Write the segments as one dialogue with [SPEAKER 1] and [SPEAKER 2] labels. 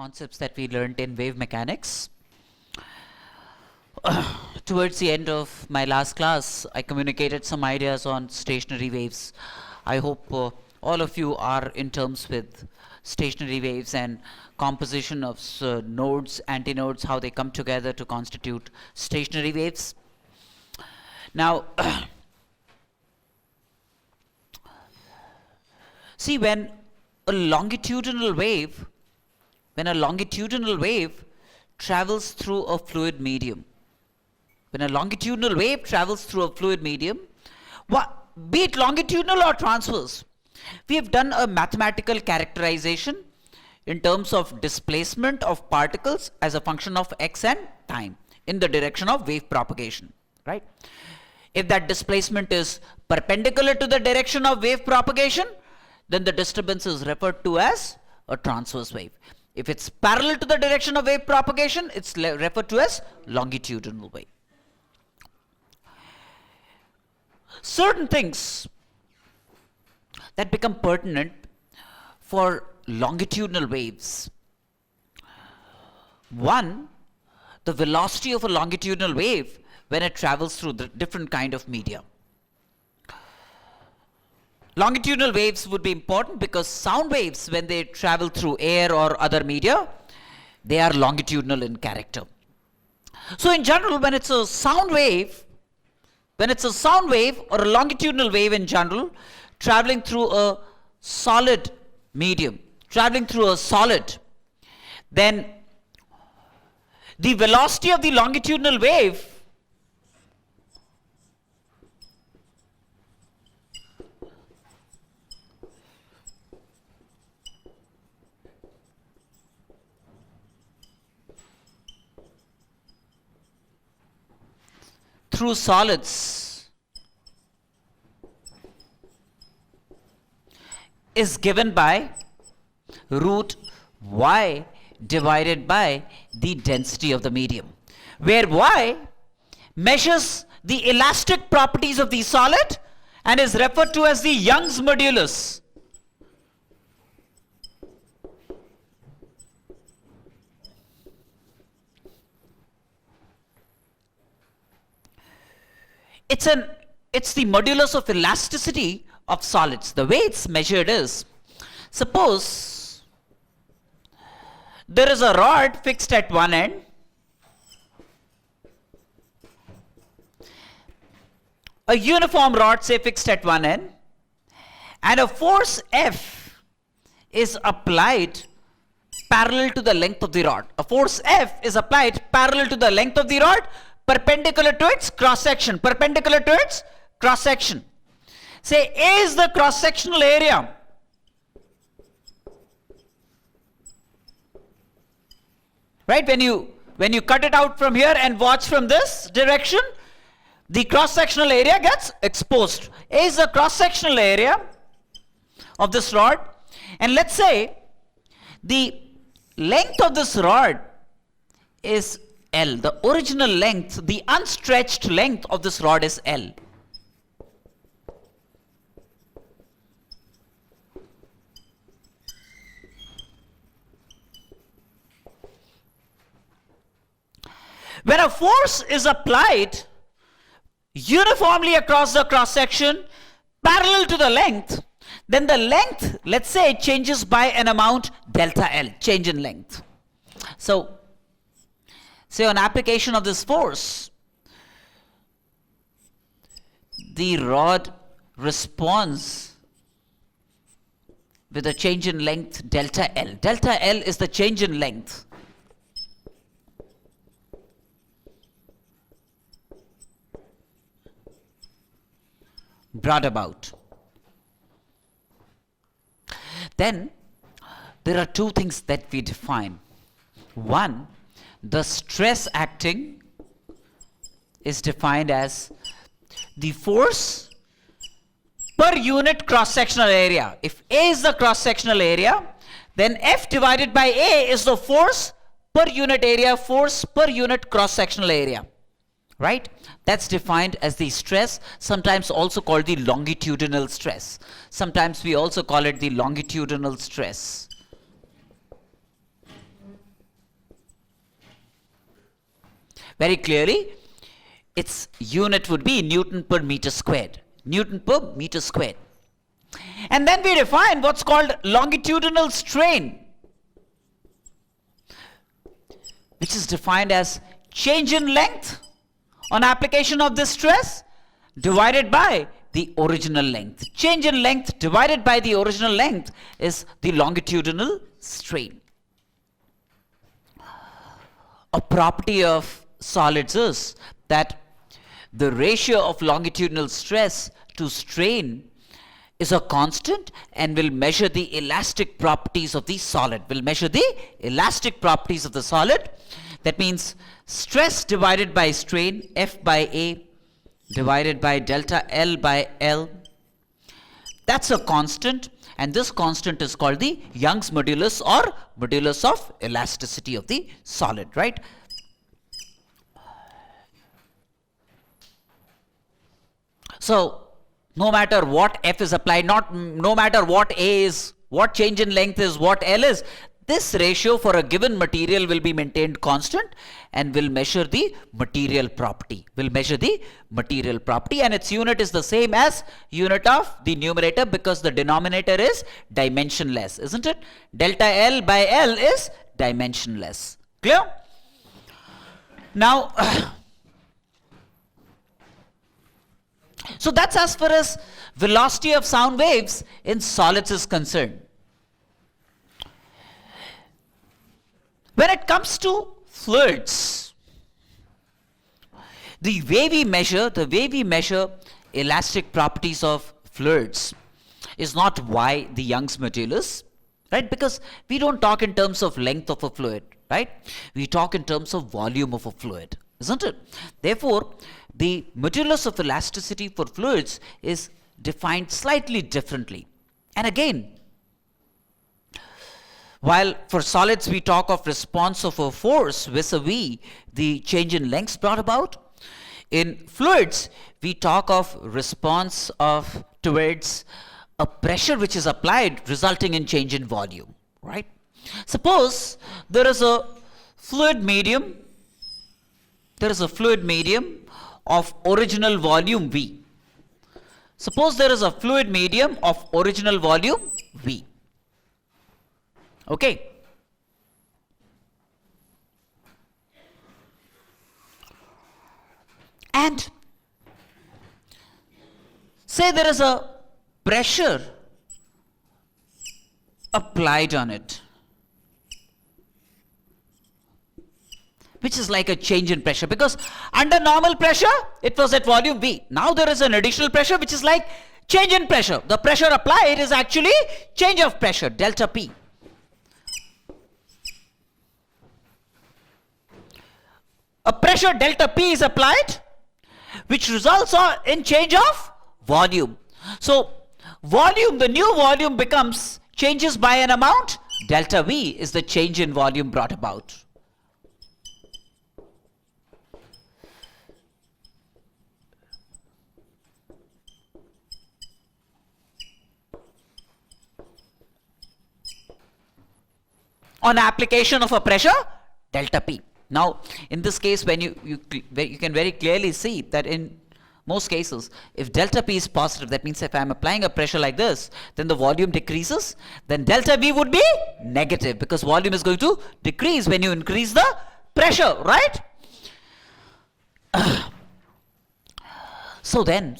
[SPEAKER 1] concepts that we learned in wave mechanics. Towards the end of my last class, I communicated some ideas on stationary waves. I hope all of you are in terms with stationary waves and composition of nodes, antinodes, how they come together to constitute stationary waves. Now, see, when a longitudinal wave travels through a fluid medium, be it longitudinal or transverse, we have done a mathematical characterization in terms of displacement of particles as a function of x and time in the direction of wave propagation, right? If that displacement is perpendicular to the direction of wave propagation, then the disturbance is referred to as a transverse wave. If it's parallel to the direction of wave propagation, it's referred to as longitudinal wave. Certain things that become pertinent for longitudinal waves. One, the velocity of a longitudinal wave when it travels through the different kind of media. Longitudinal waves would be important because sound waves, when they travel through air or other media, they are longitudinal in character. So in general, when it's a sound wave or a longitudinal wave in general, traveling through a solid medium, then the velocity of the longitudinal wave through solids is given by root y divided by the density of the medium, where y measures the elastic properties of the solid and is referred to as the Young's modulus. It's the modulus of elasticity of solids. The way it's measured is, suppose there is a rod fixed at one end, a uniform rod, say, fixed at one end, and a force F is applied parallel to the length of the rod. A force F is applied parallel to the length of the rod, perpendicular to its cross section. Say A is the cross sectional area. Right? When you cut it out from here and watch from this direction, the cross sectional area gets exposed. A is the cross sectional area of this rod, and let's say the length of this rod is L. The original length, the unstretched length of this rod is L. When a force is applied uniformly across the cross section parallel to the length, then the length, let's say, changes by an amount delta L, change in length. So, say on application of this force, the rod responds with a change in length delta L. Delta L is the change in length. Brought about. Then there are two things that we define. One, the stress acting is defined as the force per unit cross-sectional area. If A is the cross-sectional area, then F divided by A is the force per unit area, force per unit cross-sectional area. Right? That's defined as the stress, sometimes also called the longitudinal stress. Sometimes we also call it the longitudinal stress. Very clearly, its unit would be Newton per meter squared. Newton per meter squared. And then we define what's called longitudinal strain, which is defined as change in length on application of this stress divided by the original length. Change in length divided by the original length is the longitudinal strain. A property of solids is that the ratio of longitudinal stress to strain is a constant and will measure the elastic properties of the solid. Will measure the elastic properties of the solid. That means stress divided by strain, F by A divided by delta L by L. That's a constant, and this constant is called the Young's modulus or modulus of elasticity of the solid, right? So no matter what F is applied, no matter what A is, what change in length is, what L is, this ratio for a given material will be maintained constant and will measure the material property. Will measure the material property, and its unit is the same as unit of the numerator because the denominator is dimensionless, isn't it? Delta L by L is dimensionless. Clear? Now, so that's as far as velocity of sound waves in solids is concerned. When it comes to fluids, the way we measure elastic properties of fluids is not Y, the Young's modulus, right? Because we don't talk in terms of length of a fluid, right? We talk in terms of volume of a fluid, isn't it? Therefore, the modulus of elasticity for fluids is defined slightly differently. And again, while for solids we talk of response of a force vis-a-vis the change in lengths brought about, in fluids we talk of response of towards a pressure which is applied resulting in change in volume, right? Suppose there is a fluid medium of original volume V. Suppose there is a fluid medium of original volume V. Okay. And say there is a pressure applied on it, which is like a change in pressure, because under normal pressure it was at volume V. Now there is an additional pressure which is like change in pressure. The pressure applied is actually change of pressure, delta P. A pressure delta P is applied which results in change of volume. So volume, the new volume changes by an amount. Delta V is the change in volume brought about. On application of a pressure, delta P. Now, in this case, when you can very clearly see that in most cases, if delta P is positive, that means if I am applying a pressure like this, then the volume decreases, then delta V would be negative because volume is going to decrease when you increase the pressure, right? So then,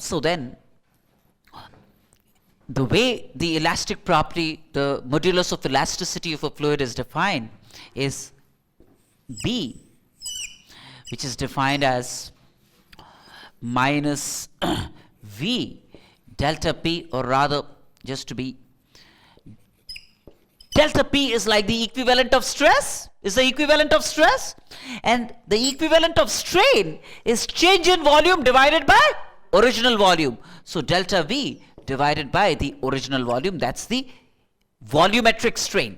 [SPEAKER 1] the way the elastic property, the modulus of elasticity of a fluid is defined is B, which is defined as minus V delta P, or rather, just to be, delta P is like the equivalent of stress, and the equivalent of strain is change in volume divided by original volume. So delta V divided by the original volume, that's the volumetric strain.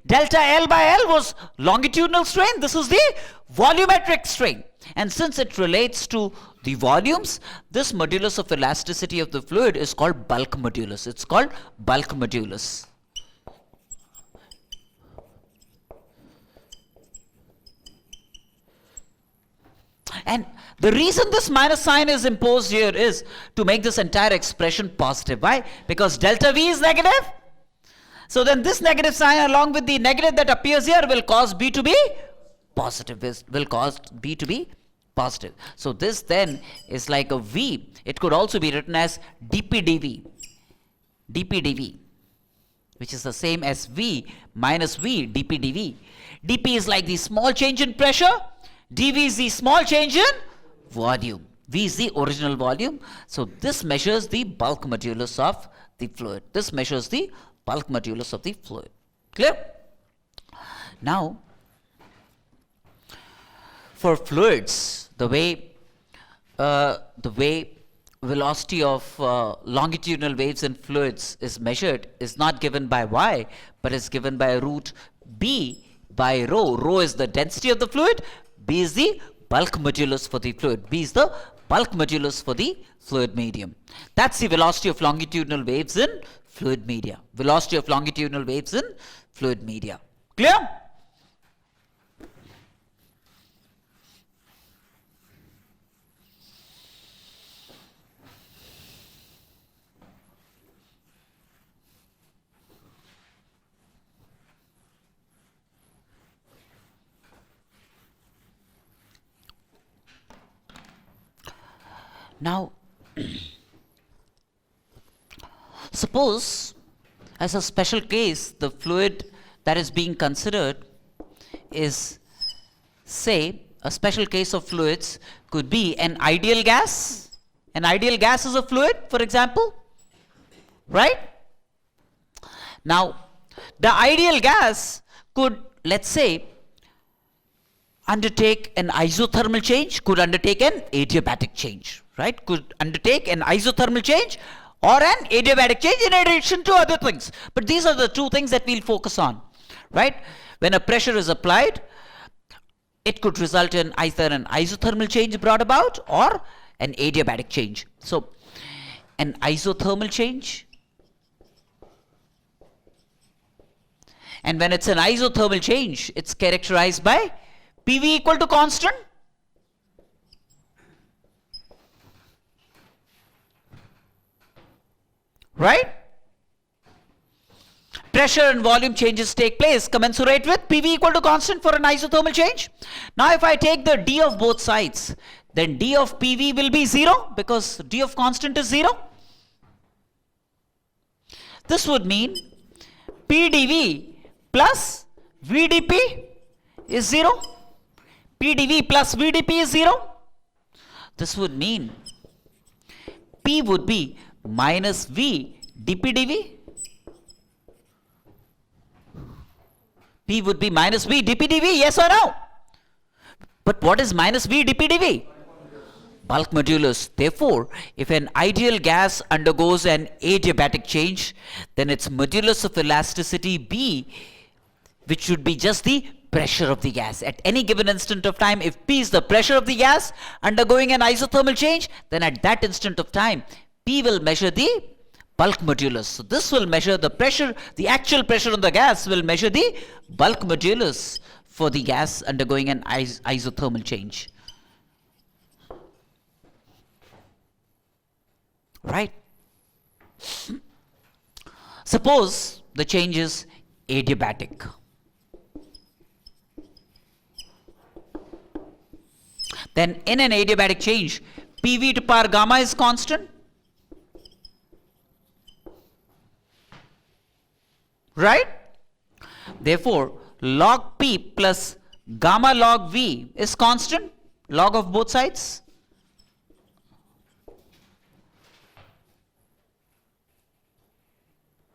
[SPEAKER 1] Delta L by L was longitudinal strain. This is the volumetric strain. And since it relates to the volumes, this modulus of elasticity of the fluid is called bulk modulus. It's called bulk modulus. And the reason this minus sign is imposed here is to make this entire expression positive. Why? Because delta V is negative. So then this negative sign along with the negative that appears here will cause B to be positive. Will cause B to be positive. So this then is like a V. It could also be written as dP dV. dP dV, which is the same as V minus V dP dV. dP is like the small change in pressure. dV is the small change in volume. V is the original volume. So this measures the bulk modulus of the fluid. This measures the bulk modulus of the fluid. Clear? Now, for fluids, the way velocity of longitudinal waves in fluids is measured is not given by y, but is given by root b by rho. Rho is the density of the fluid. B is the bulk modulus for the fluid. B is the bulk modulus for the fluid medium. That's the velocity of longitudinal waves in fluid media. Velocity of longitudinal waves in fluid media. Clear? Now, suppose as a special case, the fluid that is being considered is, say, a special case of fluids could be an ideal gas. An ideal gas is a fluid, for example, right? Now, the ideal gas could, let's say, undertake an isothermal change, could undertake an adiabatic change, right? Could undertake an isothermal change or an adiabatic change in addition to other things. But these are the two things that we'll focus on, right? When a pressure is applied, it could result in either an isothermal change brought about or an adiabatic change. So, an isothermal change, and when it's an isothermal change, it's characterized by PV equal to constant, right? Pressure and volume changes take place commensurate with PV equal to constant for an isothermal change. Now if I take the D of both sides, then D of PV will be 0 because D of constant is 0. This would mean PdV plus VdP is 0. PdV plus VdP is 0. This would mean P would be minus V dPdV. P would be minus V dPdV, yes or no? But what is minus V dPdV? Bulk modulus. Therefore, if an ideal gas undergoes an adiabatic change, then its modulus of elasticity B, which should be just the pressure of the gas. At any given instant of time, if P is the pressure of the gas undergoing an isothermal change, then at that instant of time, P will measure the bulk modulus. So this will measure the pressure, the actual pressure on the gas will measure the bulk modulus for the gas undergoing an isothermal change. Right? Suppose the change is adiabatic. Then in an adiabatic change, PV to power gamma is constant. Right? Therefore, log P plus gamma log V is constant, log of both sides.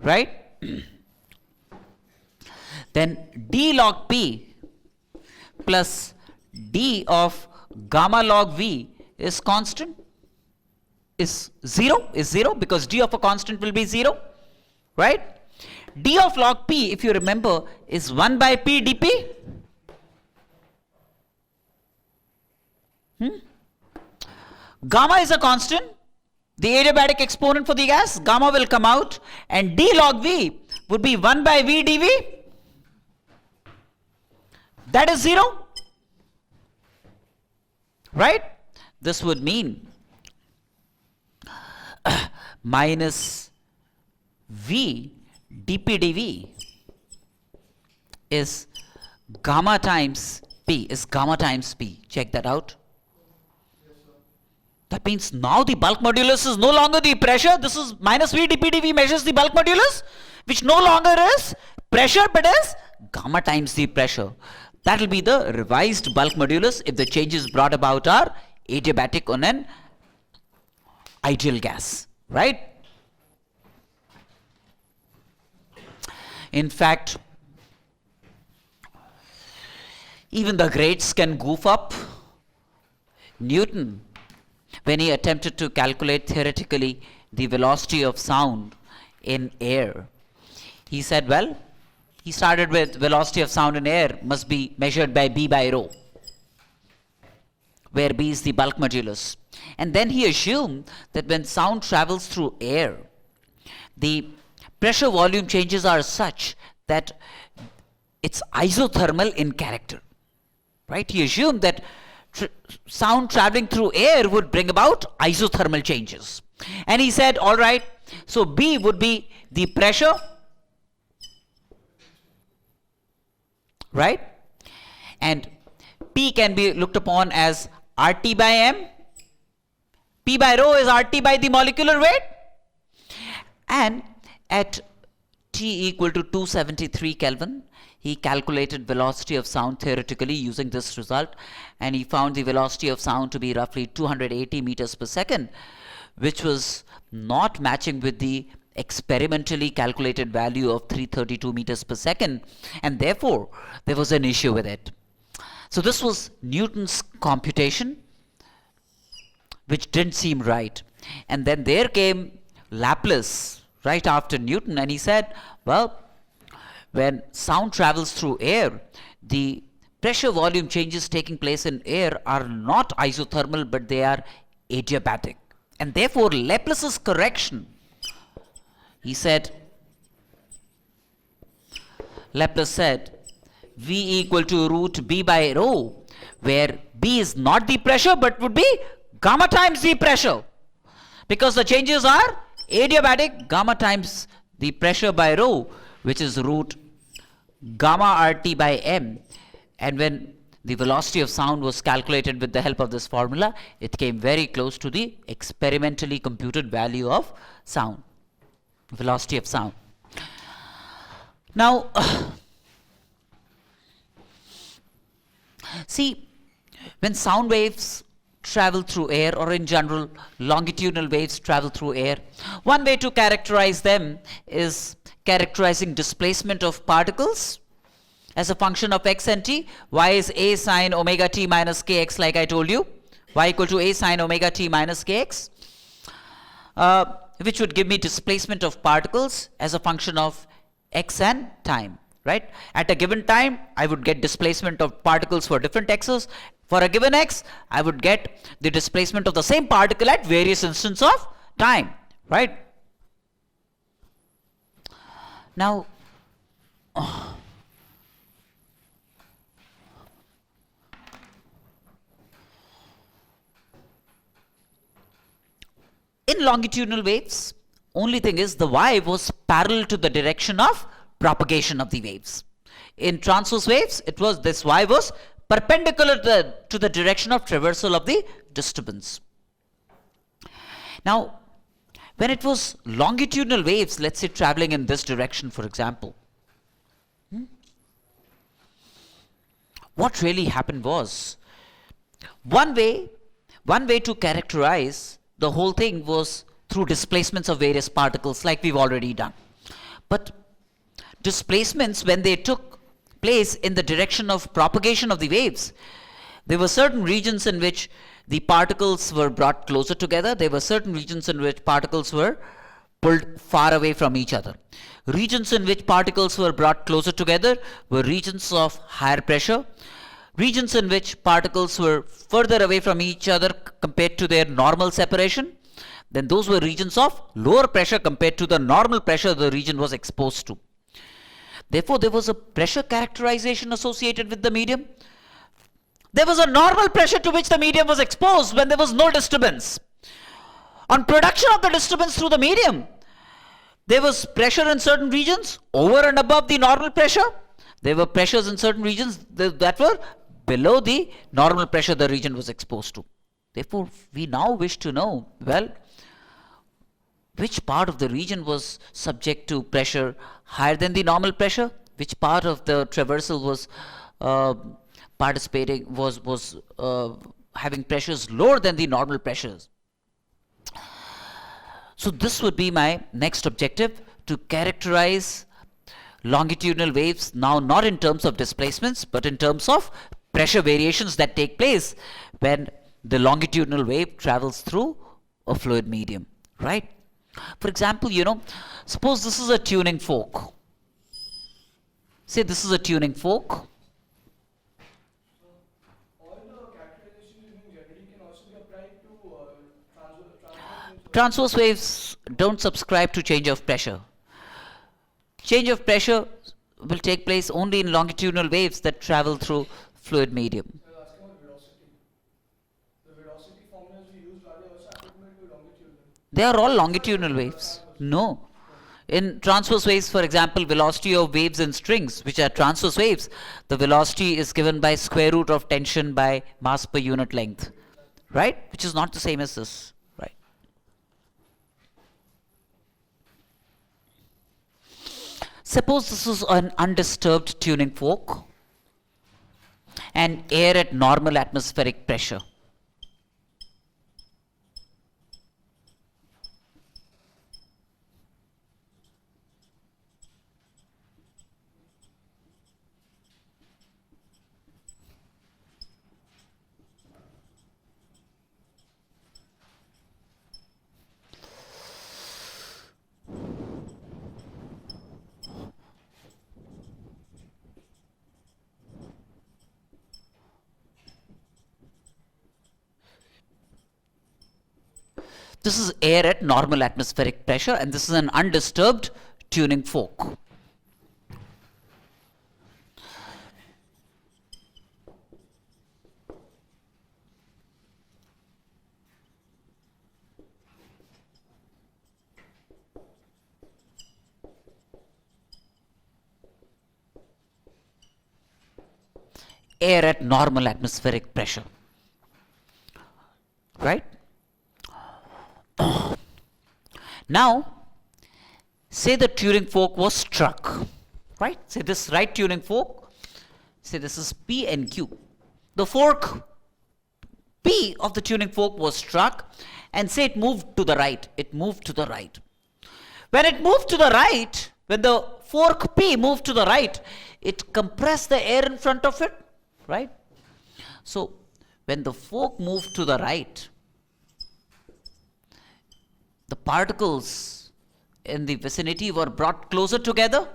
[SPEAKER 1] Right? Then D log P plus D of gamma log V is constant, is 0 because D of a constant will be 0, right? D of log P, if you remember, is 1 by P dP. Gamma is a constant, the adiabatic exponent for the gas, gamma will come out, and D log V would be 1 by V dV. That is 0. right? This would mean minus V dP dV is gamma times P, Check that out. That means now the bulk modulus is no longer the pressure. This is minus V dP dV measures the bulk modulus, which no longer is pressure but is gamma times the pressure. That will be the revised bulk modulus if the changes brought about are adiabatic on an ideal gas, right? In fact, even the greats can goof up. Newton, when he attempted to calculate theoretically the velocity of sound in air, he said, well, he started with velocity of sound in air must be measured by B by rho, where B is the bulk modulus. And then he assumed that when sound travels through air, the pressure volume changes are such that it's isothermal in character, right? He assumed that sound traveling through air would bring about isothermal changes. And he said, all right, so B would be the pressure, right? And P can be looked upon as RT by M. P by rho is RT by the molecular weight. And at T equal to 273 Kelvin, he calculated velocity of sound theoretically using this result, and he found the velocity of sound to be roughly 280 meters per second, which was not matching with the experimentally calculated value of 332 meters per second, and therefore there was an issue with it. So this was Newton's computation, which didn't seem right. And then there came Laplace right after Newton, and he said, well, when sound travels through air, the pressure volume changes taking place in air are not isothermal, but they are adiabatic. And therefore, Laplace's correction, he said, Laplace said, V equal to root B by rho, where B is not the pressure, but would be gamma times the pressure. Because the changes are adiabatic, gamma times the pressure by rho, which is root gamma RT by M. And when the velocity of sound was calculated with the help of this formula, it came very close to the experimentally computed value of sound, velocity of sound. Now, see, when sound waves travel through air, or in general longitudinal waves travel through air, one way to characterize them is characterizing displacement of particles as a function of x and t. Y is a sine omega t minus kx, like I told you. Y equal to a sine omega t minus kx, which would give me displacement of particles as a function of x and time, right? At a given time, I would get displacement of particles for different x's. For a given x, I would get the displacement of the same particle at various instants of time, right? Now, in longitudinal waves, only thing is the y was parallel to the direction of propagation of the waves. In transverse waves, it was this y was perpendicular to the direction of traversal of the disturbance. Now, when it was longitudinal waves, let's say traveling in this direction, for example, what really happened was, one way to characterize the whole thing was through displacements of various particles, like we've already done. But displacements, when they took place in the direction of propagation of the waves, there were certain regions in which the particles were brought closer together. There were certain regions in which particles were pulled far away from each other. Regions in which particles were brought closer together were regions of higher pressure. Regions in which particles were further away from each other compared to their normal separation, then those were regions of lower pressure compared to the normal pressure the region was exposed to. Therefore, there was a pressure characterization associated with the medium. There was a normal pressure to which the medium was exposed when there was no disturbance. On production of the disturbance through the medium, there was pressure in certain regions over and above the normal pressure. There were pressures in certain regions that were below the normal pressure the region was exposed to. Therefore, we now wish to know, well, which part of the region was subject to pressure higher than the normal pressure? Which part of the traversal was having pressures lower than the normal pressures? So this would be my next objective, to characterize longitudinal waves, now not in terms of displacements, but in terms of pressure variations that take place when the longitudinal wave travels through a fluid medium, right? For example, suppose this is a tuning fork. Say this is a tuning fork.
[SPEAKER 2] All the characterizations using generally can also be applied to
[SPEAKER 1] Transverse waves don't subscribe to change of pressure. Change of pressure will take place only in longitudinal waves that travel through fluid medium.
[SPEAKER 2] I was asking about velocity. The velocity formulas we used, are they also applicable to longitudinal?
[SPEAKER 1] They are all longitudinal waves. No. In transverse waves, for example, velocity of waves in strings, which are transverse waves, the velocity is given by square root of tension by mass per unit length, right? Which is not the same as this, right? Suppose this is an undisturbed tuning fork and air at normal atmospheric pressure. This is air at normal atmospheric pressure, and this is an undisturbed tuning fork. Air at normal atmospheric pressure, right? Now, say the tuning fork was struck, right? Say this right tuning fork, say this is P and Q. The fork P of the tuning fork was struck, and say it moved to the right. It moved to the right. When it moved to the right, when the fork P moved to the right, it compressed the air in front of it, right? So, when the fork moved to the right, the particles in the vicinity were brought closer together.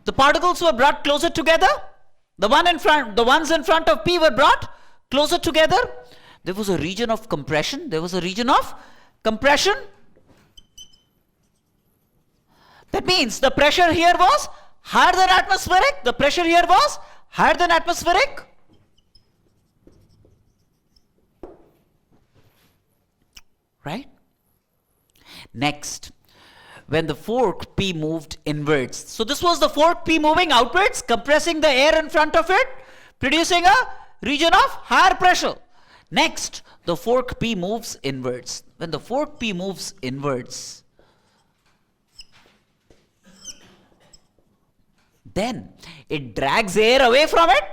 [SPEAKER 1] The particles were brought closer together. The ones in front of P were brought closer together. There was a region of compression. That means the pressure here was higher than atmospheric. The pressure here was higher than atmospheric. Right? Next, when the fork P moved inwards. So this was the fork P moving outwards, compressing the air in front of it, producing a region of higher pressure. Next, the fork P moves inwards. When the fork P moves inwards, then it drags air away from it.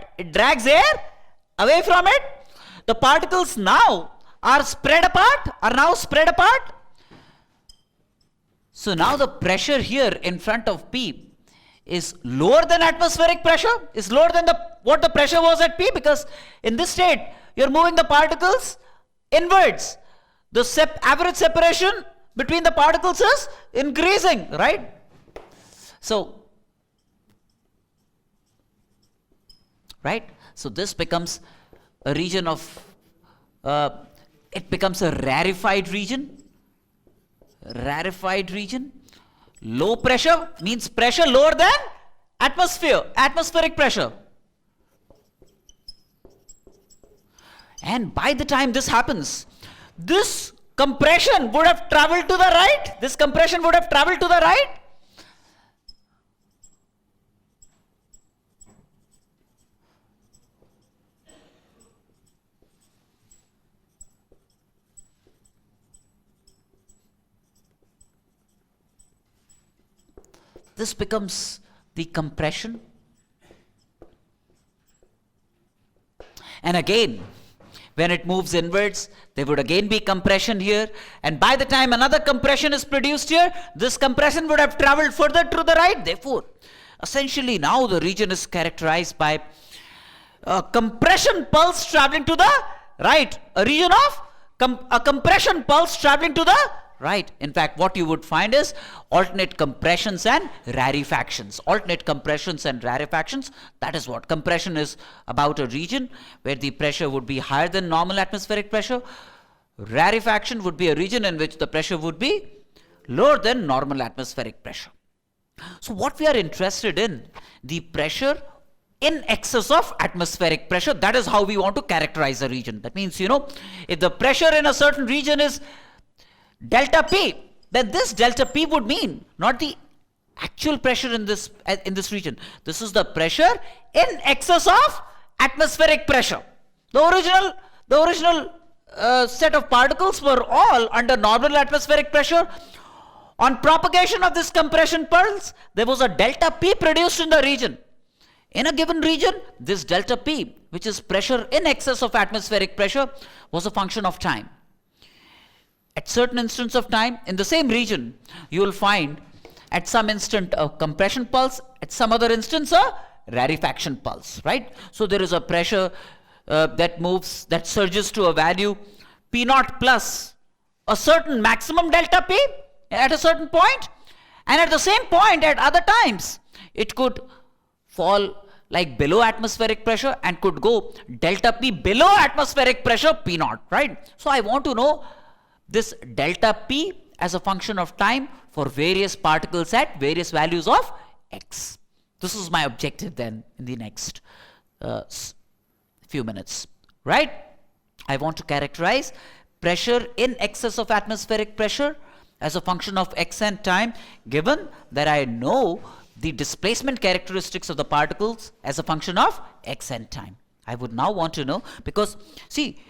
[SPEAKER 1] The particles now are spread apart. So now the pressure here in front of P is lower than atmospheric pressure, is lower than what the pressure was at P, because in this state you're moving the particles inwards. The average separation between the particles is increasing, right? So this becomes a region of, it becomes a rarefied region. Rarefied region. Low pressure means pressure lower than atmospheric pressure. And by the time this happens, this compression would have traveled to the right. This compression would have traveled to the right. This becomes the compression. And again, when it moves inwards, there would again be compression here. And by the time another compression is produced here, this compression would have traveled further to the right. Therefore, essentially now the region is characterized by a compression pulse traveling to the right. A region of a compression pulse traveling to the right. In fact, what you would find is alternate compressions and rarefactions. Alternate compressions and rarefactions. That is what compression is about, a region where the pressure would be higher than normal atmospheric pressure. Rarefaction would be a region in which the pressure would be lower than normal atmospheric pressure. So what we are interested in, the pressure in excess of atmospheric pressure. That is how we want to characterize a region. That means, if the pressure in a certain region is delta P, then this delta P would mean not the actual pressure in this region. This is the pressure in excess of atmospheric pressure. The original set of particles were all under normal atmospheric pressure. On propagation of this compression pulse, there was a delta P produced in the region. In a given region, this delta P, which is pressure in excess of atmospheric pressure, was a function of time. At certain instants of time, in the same region, you will find at some instant a compression pulse, at some other instance a rarefaction pulse, right? So there is a pressure that surges to a value P naught plus a certain maximum delta P at a certain point, and at the same point at other times, it could fall like below atmospheric pressure and could go delta P below atmospheric pressure P naught, right? So I want to know this delta P as a function of time for various particles at various values of x. This is my objective then in the next few minutes, right? I want to characterize pressure in excess of atmospheric pressure as a function of x and time, given that I know the displacement characteristics of the particles as a function of x and time. I would now want to know, because see,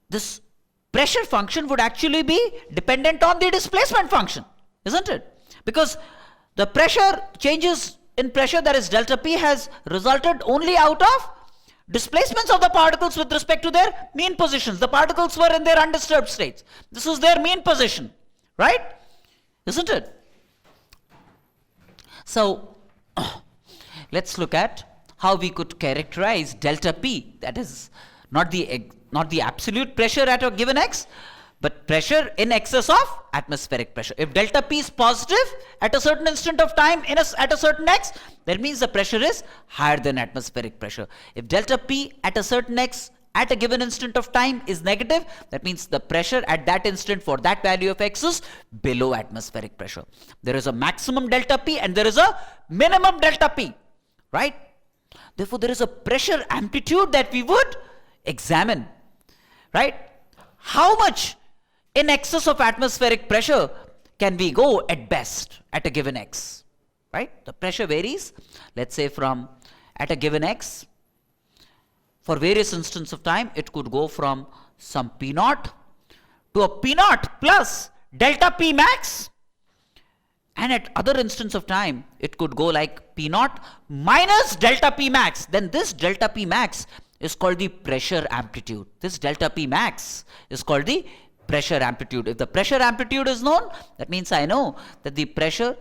[SPEAKER 1] this pressure function would actually be dependent on the displacement function, isn't it? Because the pressure changes in pressure, that is delta P, has resulted only out of displacements of the particles with respect to their mean positions. The particles were in their undisturbed states. This is their mean position, right? Isn't it? So let's look at how we could characterize delta P, that is not the absolute pressure at a given x, but pressure in excess of atmospheric pressure. If delta P is positive at a certain instant of time at a certain x, that means the pressure is higher than atmospheric pressure. If delta P at a certain x at a given instant of time is negative, that means the pressure at that instant for that value of x is below atmospheric pressure. There is a maximum delta P and there is a minimum delta P, right? Therefore, there is a pressure amplitude that we would examine, right? How much in excess of atmospheric pressure can we go at best at a given x, right? The pressure varies, let's say from at a given x, for various instants of time, it could go from some P naught to a P naught plus delta P max, and at other instants of time, it could go like P naught minus delta P max. Then this delta P max is called the pressure amplitude. This delta P max is called the pressure amplitude. If the pressure amplitude is known, that means I know that the pressure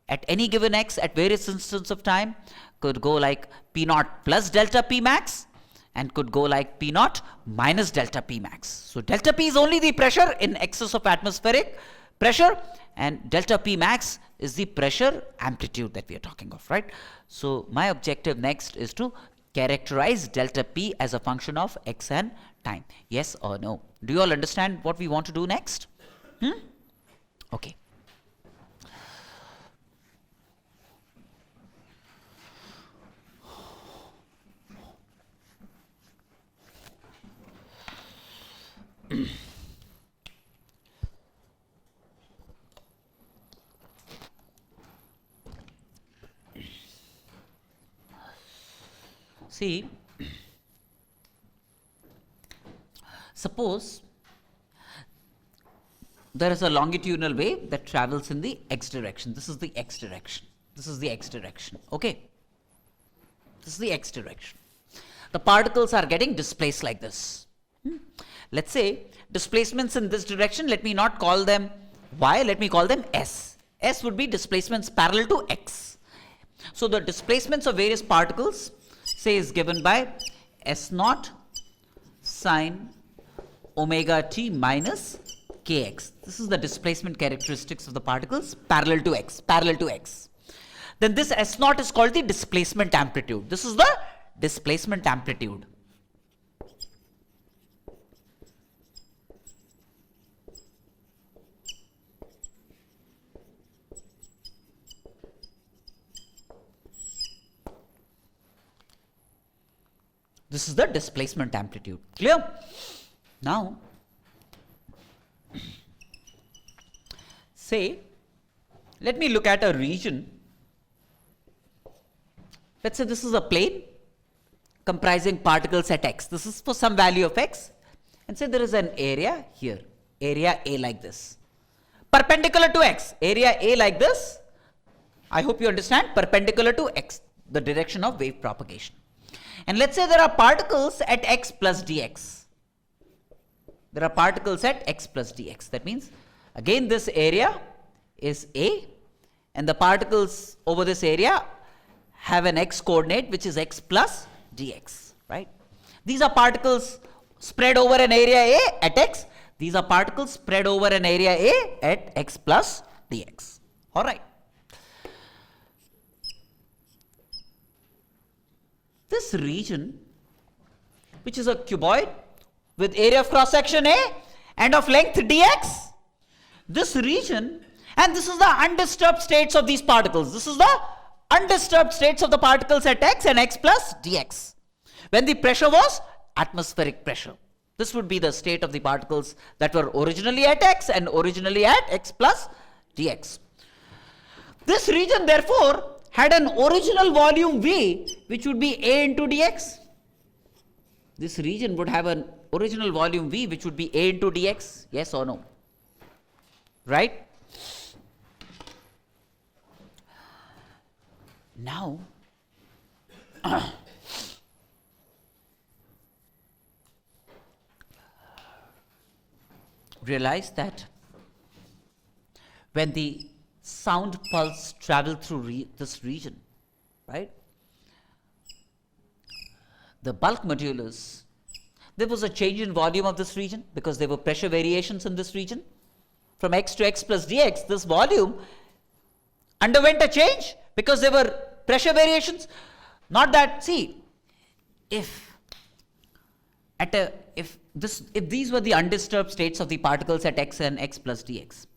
[SPEAKER 1] at any given x at various instants of time could go like P naught plus delta P max and could go like P naught minus delta P max. So delta P is only the pressure in excess of atmospheric pressure, and delta P max is the pressure amplitude that we are talking of, right? So my objective next is to characterize delta p as a function of x and time? Yes or no? Do you all understand what we want to do next? Okay. See, suppose there is a longitudinal wave that travels in the x direction. This is the x direction. This is the x direction. Okay. This is the x direction. The particles are getting displaced like this. Let's say displacements in this direction, let me not call them y, let me call them s. S would be displacements parallel to x. So the displacements of various particles, say, is given by s naught sine omega t minus kx. This is the displacement characteristics of the particles parallel to x, parallel to x. Then this s naught is called the displacement amplitude. This is the displacement amplitude. This is the displacement amplitude. Clear? Now, say, let me look at a region. Let's say this is a plane comprising particles at x. This is for some value of x. And say there is an area here, area A like this. Perpendicular to x, area A like this. I hope you understand, perpendicular to x, the direction of wave propagation. And let's say there are particles at x plus dx. There are particles at x plus dx. That means, again, this area is A, and the particles over this area have an x coordinate, which is x plus dx, right? These are particles spread over an area A at x. These are particles spread over an area A at x plus dx. All right. This region, which is a cuboid with area of cross section A and of length dx, this region, and this is the undisturbed states of these particles. This is the undisturbed states of the particles at x and x plus dx. When the pressure was atmospheric pressure. This would be the state of the particles that were originally at x and originally at x plus dx. This region, therefore, had an original volume V, which would be A into dx. This region would have an original volume V, which would be A into dx. Yes or no? Right? Now, realize that when the sound pulse traveled through this region, right? The bulk modulus, there was a change in volume of this region because there were pressure variations in this region. From x to x plus dx, this volume underwent a change because there were pressure variations. Not that, see, if these were the undisturbed states of the particles at x and x plus dx,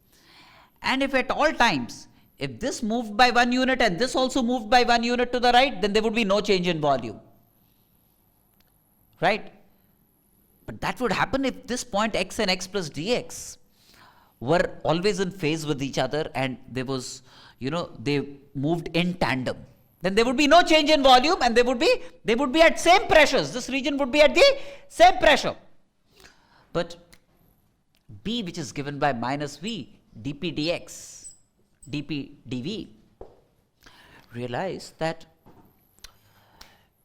[SPEAKER 1] and if at all times, if this moved by 1 unit and this also moved by 1 unit to the right, then there would be no change in volume. Right? But that would happen if this point x and x plus dx were always in phase with each other and there was, they moved in tandem. Then there would be no change in volume and they would be at same pressures. This region would be at the same pressure. But B, which is given by minus V, dp dx, dp dv, realize that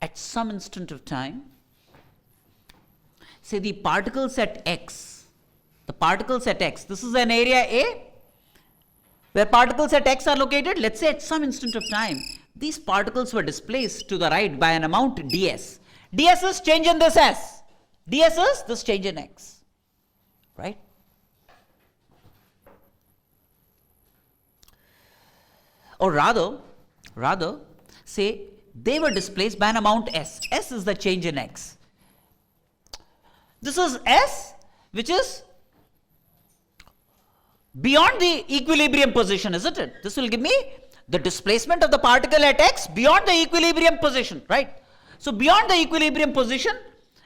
[SPEAKER 1] at some instant of time, say the particles at x, this is an area A, where particles at x are located. Let's say at some instant of time, these particles were displaced to the right by an amount ds. ds is change in this s. ds is this change in x, right? Or rather, say they were displaced by an amount s. S is the change in x. This is s, which is beyond the equilibrium position, isn't it? This will give me the displacement of the particle at x beyond the equilibrium position, right? So beyond the equilibrium position,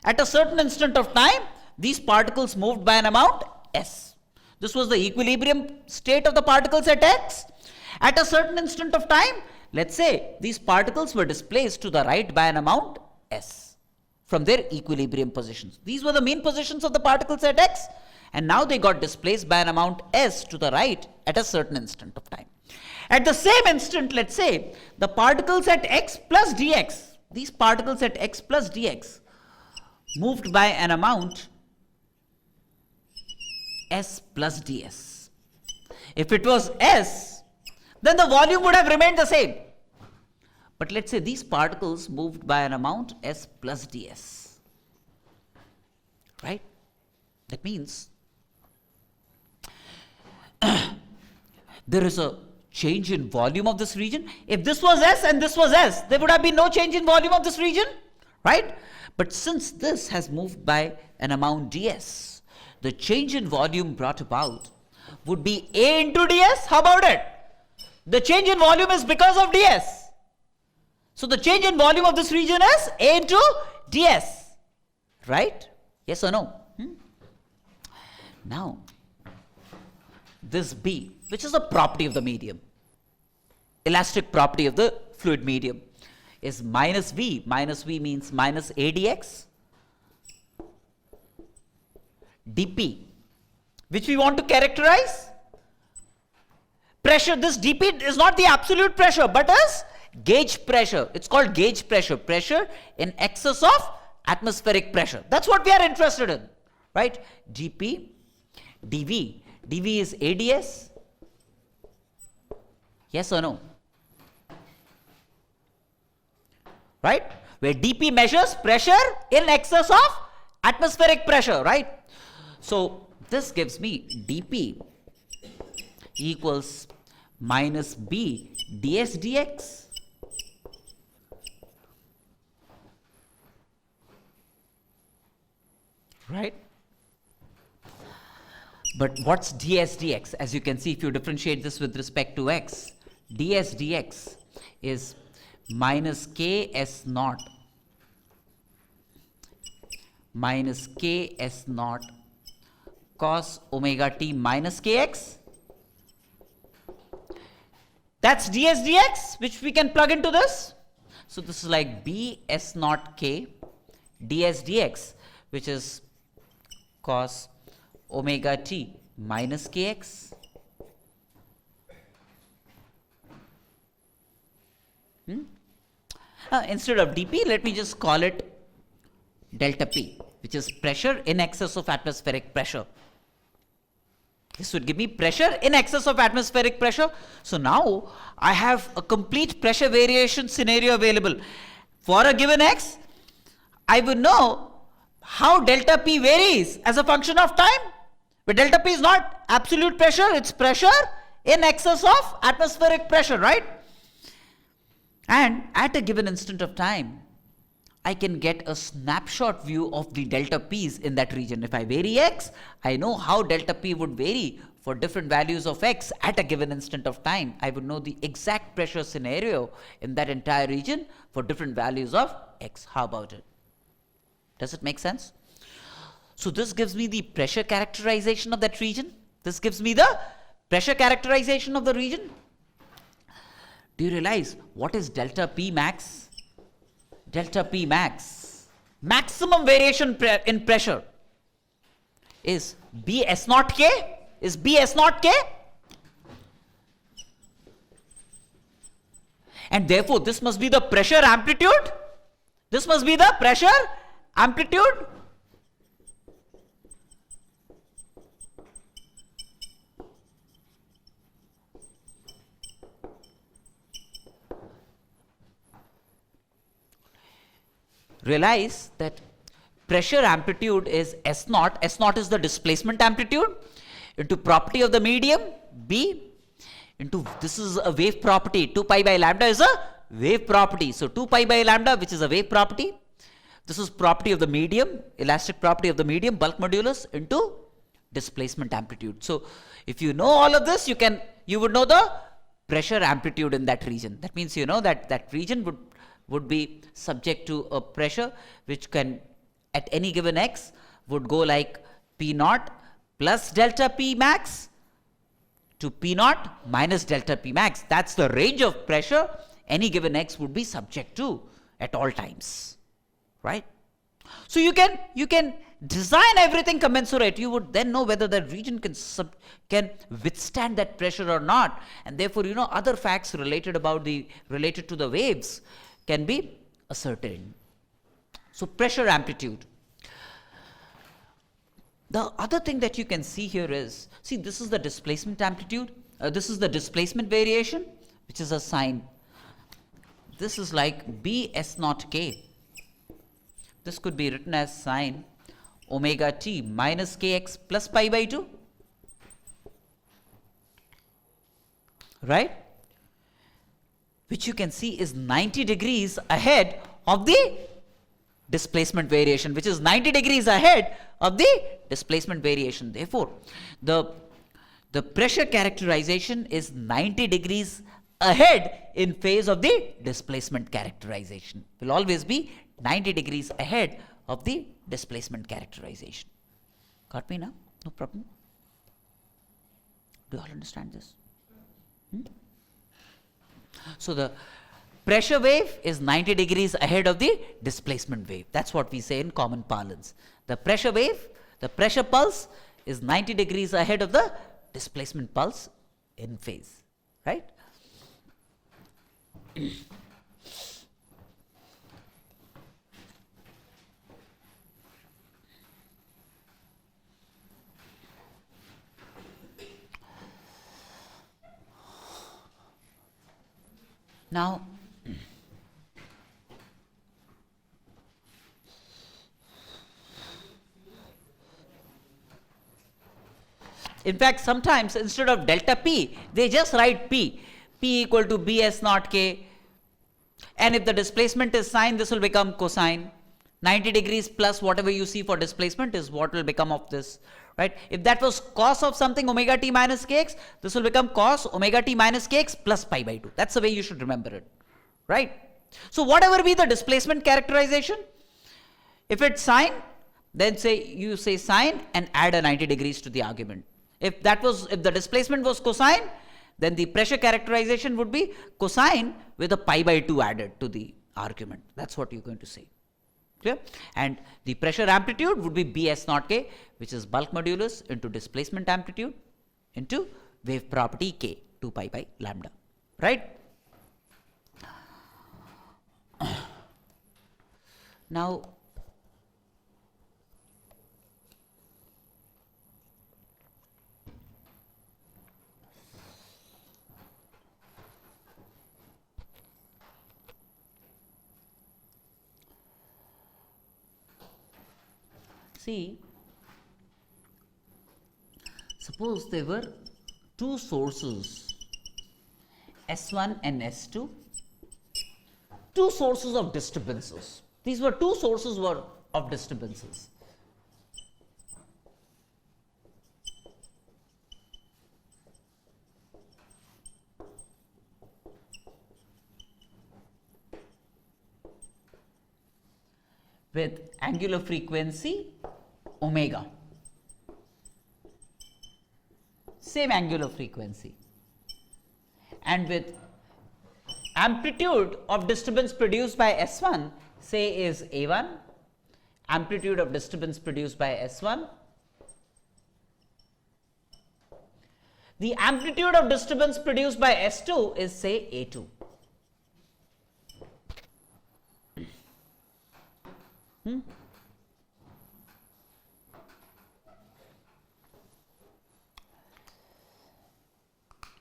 [SPEAKER 1] at a certain instant of time, these particles moved by an amount s. This was the equilibrium state of the particles at x. At a certain instant of time, let's say these particles were displaced to the right by an amount s from their equilibrium positions. These were the mean positions of the particles at x, and now they got displaced by an amount s to the right at a certain instant of time. At the same instant, let's say the particles at x plus dx, these particles at x plus dx moved by an amount s plus ds. If it was s, then the volume would have remained the same. But let's say these particles moved by an amount s plus ds, right? That means there is a change in volume of this region. If this was s and this was s, there would have been no change in volume of this region, right? But since this has moved by an amount ds, the change in volume brought about would be a into ds. How about it? The change in volume is because of ds. So the change in volume of this region is a into ds, right? Yes or no? Now, this B, which is a property of the medium, elastic property of the fluid medium, is minus V. Minus V means minus A dx dP, which we want to characterize. Pressure, this dP is not the absolute pressure, but is gauge pressure. It's called gauge pressure, pressure in excess of atmospheric pressure. That's what we are interested in, right? dP, dV. dV is ADS. Yes or no? Right? Where dP measures pressure in excess of atmospheric pressure, right? So this gives me dP equals minus B ds dx. Right? But what's ds dx? As you can see, if you differentiate this with respect to x, ds dx is minus k s naught minus k s naught cos omega t minus kx. That's ds dx, which we can plug into this. So this is like b s naught k ds dx, which is cos omega t minus kx. Instead of dP, let me just call it delta P, which is pressure in excess of atmospheric pressure. This would give me pressure in excess of atmospheric pressure. So now I have a complete pressure variation scenario available. For a given x, I would know how delta P varies as a function of time. But delta P is not absolute pressure, it's pressure in excess of atmospheric pressure, right? And at a given instant of time, I can get a snapshot view of the delta P's in that region. If I vary x, I know how delta P would vary for different values of x at a given instant of time. I would know the exact pressure scenario in that entire region for different values of x. How about it? Does it make sense? So this gives me the pressure characterization of that region. This gives me the pressure characterization of the region. Do you realize what is delta P max? Delta P max, maximum variation in pressure, is B S naught K? Is B S naught K? And therefore this must be the pressure amplitude. This must be the pressure amplitude. Realize that pressure amplitude is S naught. S naught is the displacement amplitude into property of the medium B into, this is a wave property, 2 pi by lambda is a wave property. So 2 pi by lambda, which is a wave property. This is property of the medium, elastic property of the medium, bulk modulus into displacement amplitude. So if you know all of this, you would know the pressure amplitude in that region. That means you know that that region would be subject to a pressure which can at any given x would go like P naught plus delta P max to P naught minus delta P max. That's the range of pressure any given x would be subject to at all times, right? So you can design everything commensurate. You would then know whether that region can withstand that pressure or not, and therefore you know other facts related to the waves can be ascertained. So pressure amplitude. The other thing that you can see here is, see, this is the displacement amplitude, this is the displacement variation, which is a sign. This is like B S naught K. This could be written as sine omega t minus kx plus pi by 2, right? Which you can see is 90 degrees ahead of the displacement variation, which is 90 degrees ahead of the displacement variation. Therefore, the pressure characterization is 90 degrees ahead in phase of the displacement characterization. Will always be 90 degrees ahead of the displacement characterization. Got me now? No problem? Do you all understand this? So the pressure wave is 90 degrees ahead of the displacement wave. That's what we say in common parlance. The pressure wave, the pressure pulse is 90 degrees ahead of the displacement pulse in phase, right? Now, in fact, sometimes instead of delta P, they just write P equal to Bs naught K, and if the displacement is sine, this will become cosine. 90 degrees plus whatever you see for displacement is what will become of this, right? If that was cos of something omega t minus kx, this will become cos omega t minus kx plus pi by 2. That's the way you should remember it, right? So whatever be the displacement characterization, if it's sine, then you say sine and add a 90 degrees to the argument. If the displacement was cosine, then the pressure characterization would be cosine with a pi by 2 added to the argument. That's what you're going to say. Clear? And the pressure amplitude would be Bs naught K, which is bulk modulus into displacement amplitude into wave property K, 2 pi by lambda, right? Now, see, suppose there were two sources, S1 and S2, two sources of disturbances. These were two sources of disturbances. With angular frequency omega, same angular frequency, and with amplitude of disturbance produced by S1 say is A1, amplitude of disturbance produced by S1, the amplitude of disturbance produced by S2 is say A2.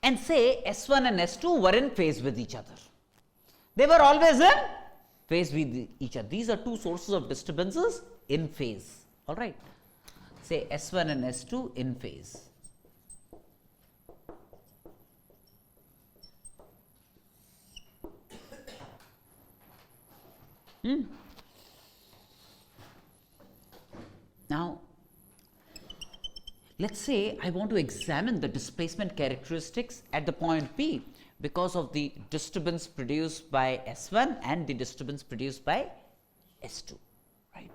[SPEAKER 1] And say S1 and S2 were in phase with each other. They were always in phase with each other. These are two sources of disturbances in phase. All right. Say S1 and S2 in phase. Now, let's say I want to examine the displacement characteristics at the point P because of the disturbance produced by S1 and the disturbance produced by S2, right.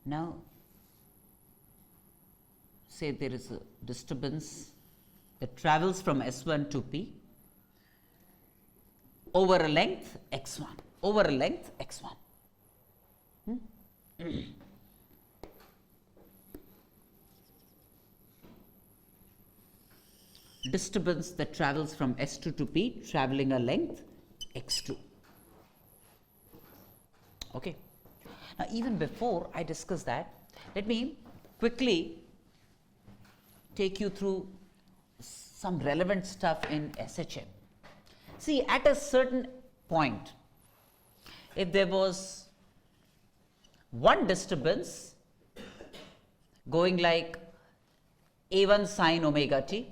[SPEAKER 1] Now, say there is a disturbance that travels from S1 to P over a length x1, over a length x1. Disturbance that travels from S2 to P traveling a length x2. Okay. Now, even before I discuss that, let me quickly take you through some relevant stuff in SHM. See, at a certain point, if there was one disturbance going like A1 sine omega t,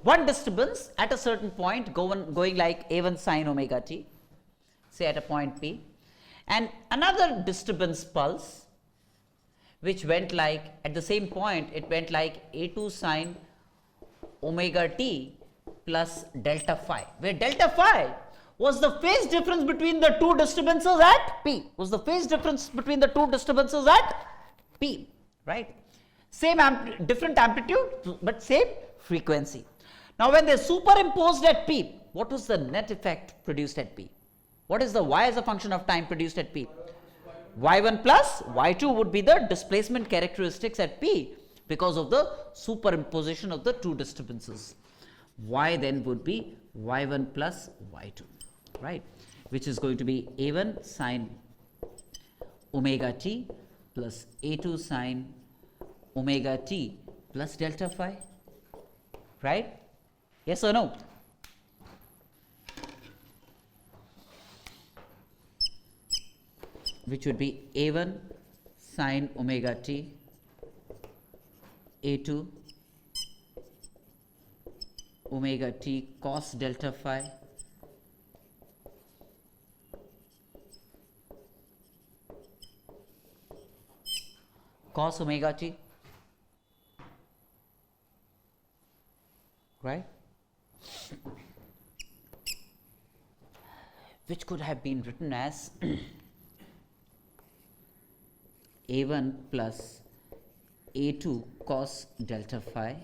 [SPEAKER 1] one disturbance at a certain point going like A1 sine omega t, say at a point P, and another disturbance pulse which went like at the same point it went like A2 sine omega t plus delta phi, where delta phi was the phase difference between the two disturbances at P, was the phase difference between the two disturbances at P, right. Same different amplitude but same frequency. Now, when they superimposed at P, what was the net effect produced at P? What is the y as a function of time produced at P? Y1 plus Y2 would be the displacement characteristics at P because of the superimposition of the two disturbances. Y then would be Y1 plus Y2, right, which is going to be A1 sine omega t plus A2 sine omega t plus delta phi, right? Yes or no? Which would be A1 sine omega t, A2 omega t cos delta phi, cos omega t, right, which could have been written as A1 plus A2 cos delta phi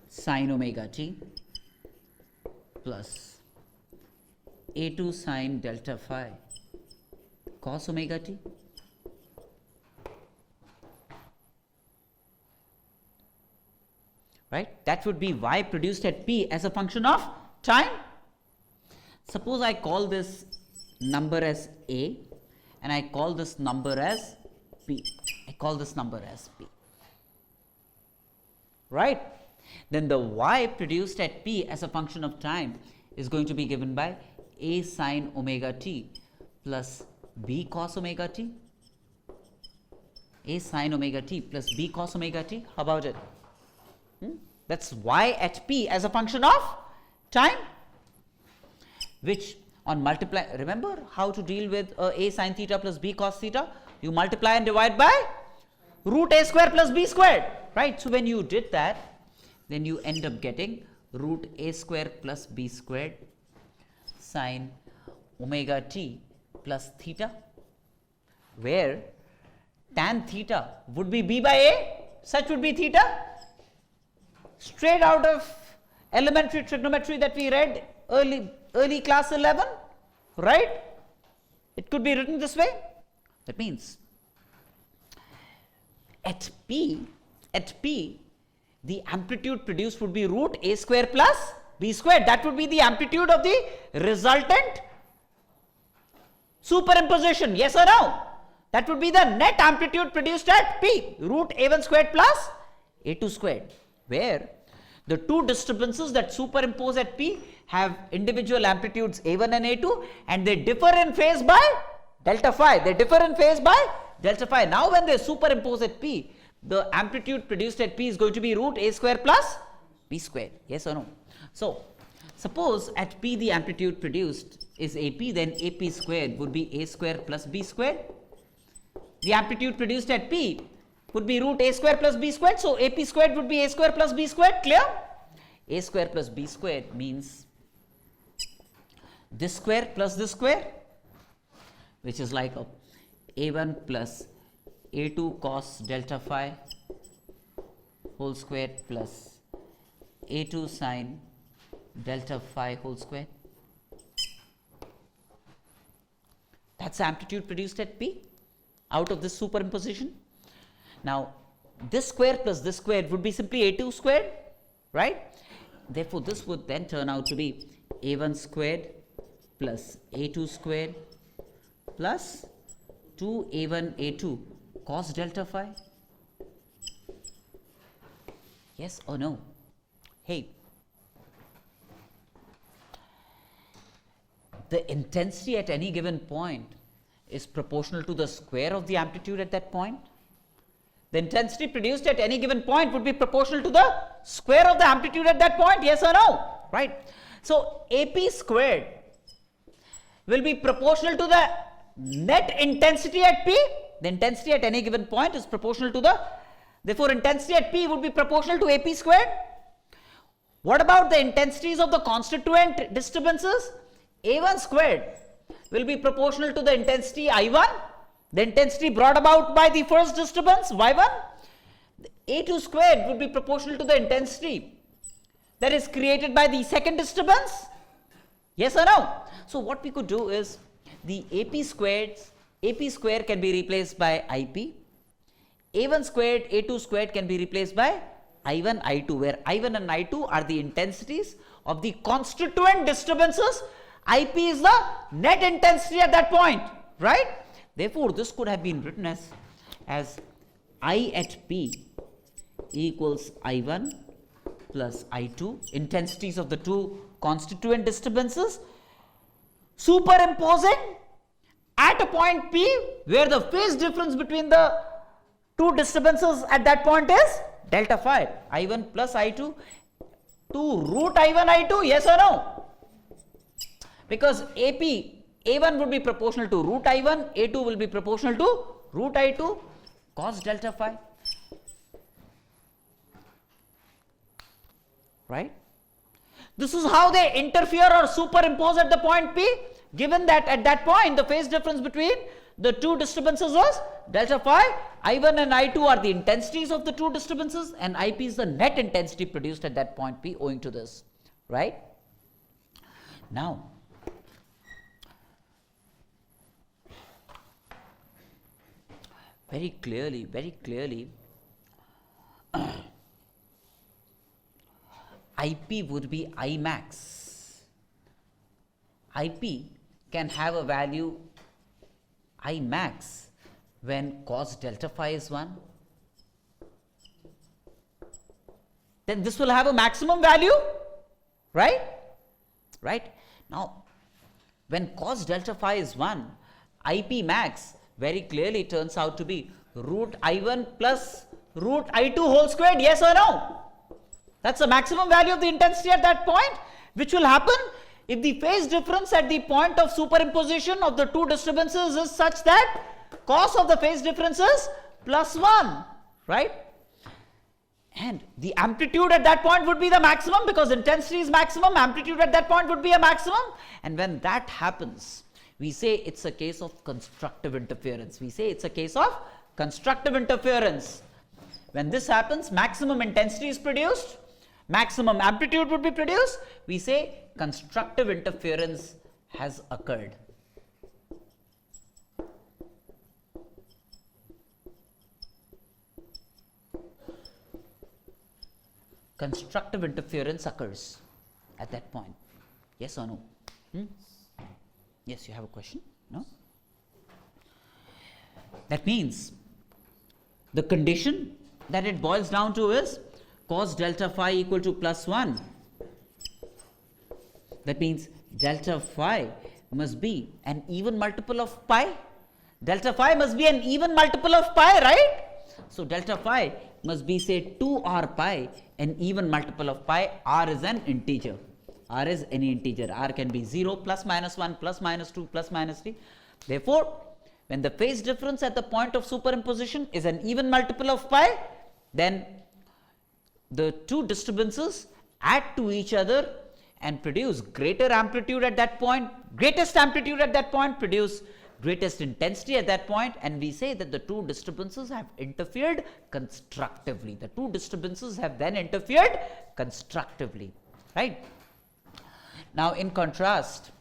[SPEAKER 1] sin omega t plus A2 sin delta phi cos omega t. Right? That would be y produced at P as a function of time. Suppose I call this number as A and I call this number as P. I call this number as P. Right? Then the y produced at P as a function of time is going to be given by A sin omega t plus B cos omega t. A sin omega t plus B cos omega t. How about it? That's y at P as a function of time, which on multiply, remember how to deal with A sin theta plus B cos theta? You multiply and divide by root A square plus B squared, right? So when you did that, then you end up getting root A square plus B squared sin omega t plus theta, where tan theta would be B by A, such would be theta. Straight out of elementary trigonometry that we read early class 11, right? It could be written this way. That means at P, the amplitude produced would be root A square plus B squared. That would be the amplitude of the resultant superimposition. Yes or no? That would be the net amplitude produced at P, root A1 squared plus A2 squared, where the two disturbances that superimpose at P have individual amplitudes A1 and A2 and they differ in phase by delta phi. They differ in phase by delta phi. Now when they superimpose at P, the amplitude produced at P is going to be root A square plus B square. Yes or no? So, suppose at P the amplitude produced is AP, then AP squared would be A square plus B squared. The amplitude produced at P would be root A square plus B squared. So, AP squared would be A square plus B squared. Clear? A square plus B squared means this square plus this square, which is like a A1 plus A2 cos delta phi whole square plus A2 sin delta phi whole square. That's the amplitude produced at P out of this superimposition. Now, this square plus this square would be simply A2 squared, right? Therefore, this would then turn out to be A1 squared plus A2 squared plus 2A1 A2 cos delta phi. Yes or no? Hey, the intensity at any given point is proportional to the square of the amplitude at that point. The intensity produced at any given point would be proportional to the square of the amplitude at that point. Yes or no? Right. So, AP squared will be proportional to the net intensity at P. The intensity at any given point is proportional to the, therefore, intensity at P would be proportional to AP squared. What about the intensities of the constituent disturbances? A1 squared will be proportional to the intensity I1, the intensity brought about by the first disturbance Y1. A2 squared would be proportional to the intensity that is created by the second disturbance. Yes or no? So, what we could do is the AP square can be replaced by IP. A1 squared, A2 squared can be replaced by I1, I2, where I1 and I2 are the intensities of the constituent disturbances. IP is the net intensity at that point, right? Therefore, this could have been written as I at P equals I1 plus I2, intensities of the two constituent disturbances, superimposing at a point P where the phase difference between the two disturbances at that point is delta phi. I1 plus I2 to root I1 I2, yes or no? Because A1 would be proportional to root I1, A2 will be proportional to root I2 cos delta phi. Right? This is how they interfere or superimpose at the point P, given that at that point the phase difference between the two disturbances was delta phi. I1 and I2 are the intensities of the two disturbances, and IP is the net intensity produced at that point P owing to this. Right? Now, very clearly, IP would be I max. IP can have a value I max when cos delta phi is 1. Then this will have a maximum value, right? Right? Now, when cos delta phi is 1, IP max very clearly turns out to be root I1 plus root I2 whole squared, yes or no? That's the maximum value of the intensity at that point, which will happen if the phase difference at the point of superimposition of the two disturbances is such that cos of the phase difference is plus 1, right? And the amplitude at that point would be the maximum, because intensity is maximum, amplitude at that point would be a maximum. And when that happens, we say it's a case of constructive interference. We say it's a case of constructive interference. When this happens, maximum intensity is produced, maximum amplitude would be produced. We say constructive interference has occurred. Constructive interference occurs at that point. Yes or no? Yes, you have a question? No? That means the condition that it boils down to is cos delta phi equal to plus 1. That means delta phi must be an even multiple of pi. Delta phi must be an even multiple of pi, right? So delta phi must be say 2r pi, an even multiple of pi. R is an integer. R is any integer. R can be 0, plus minus 1, plus minus 2, plus minus 3. Therefore, when the phase difference at the point of superimposition is an even multiple of pi, then the two disturbances add to each other and produce greater amplitude at that point, greatest amplitude at that point, produce greatest intensity at that point, and we say that the two disturbances have interfered constructively. The two disturbances have then interfered constructively, right? Now, in contrast,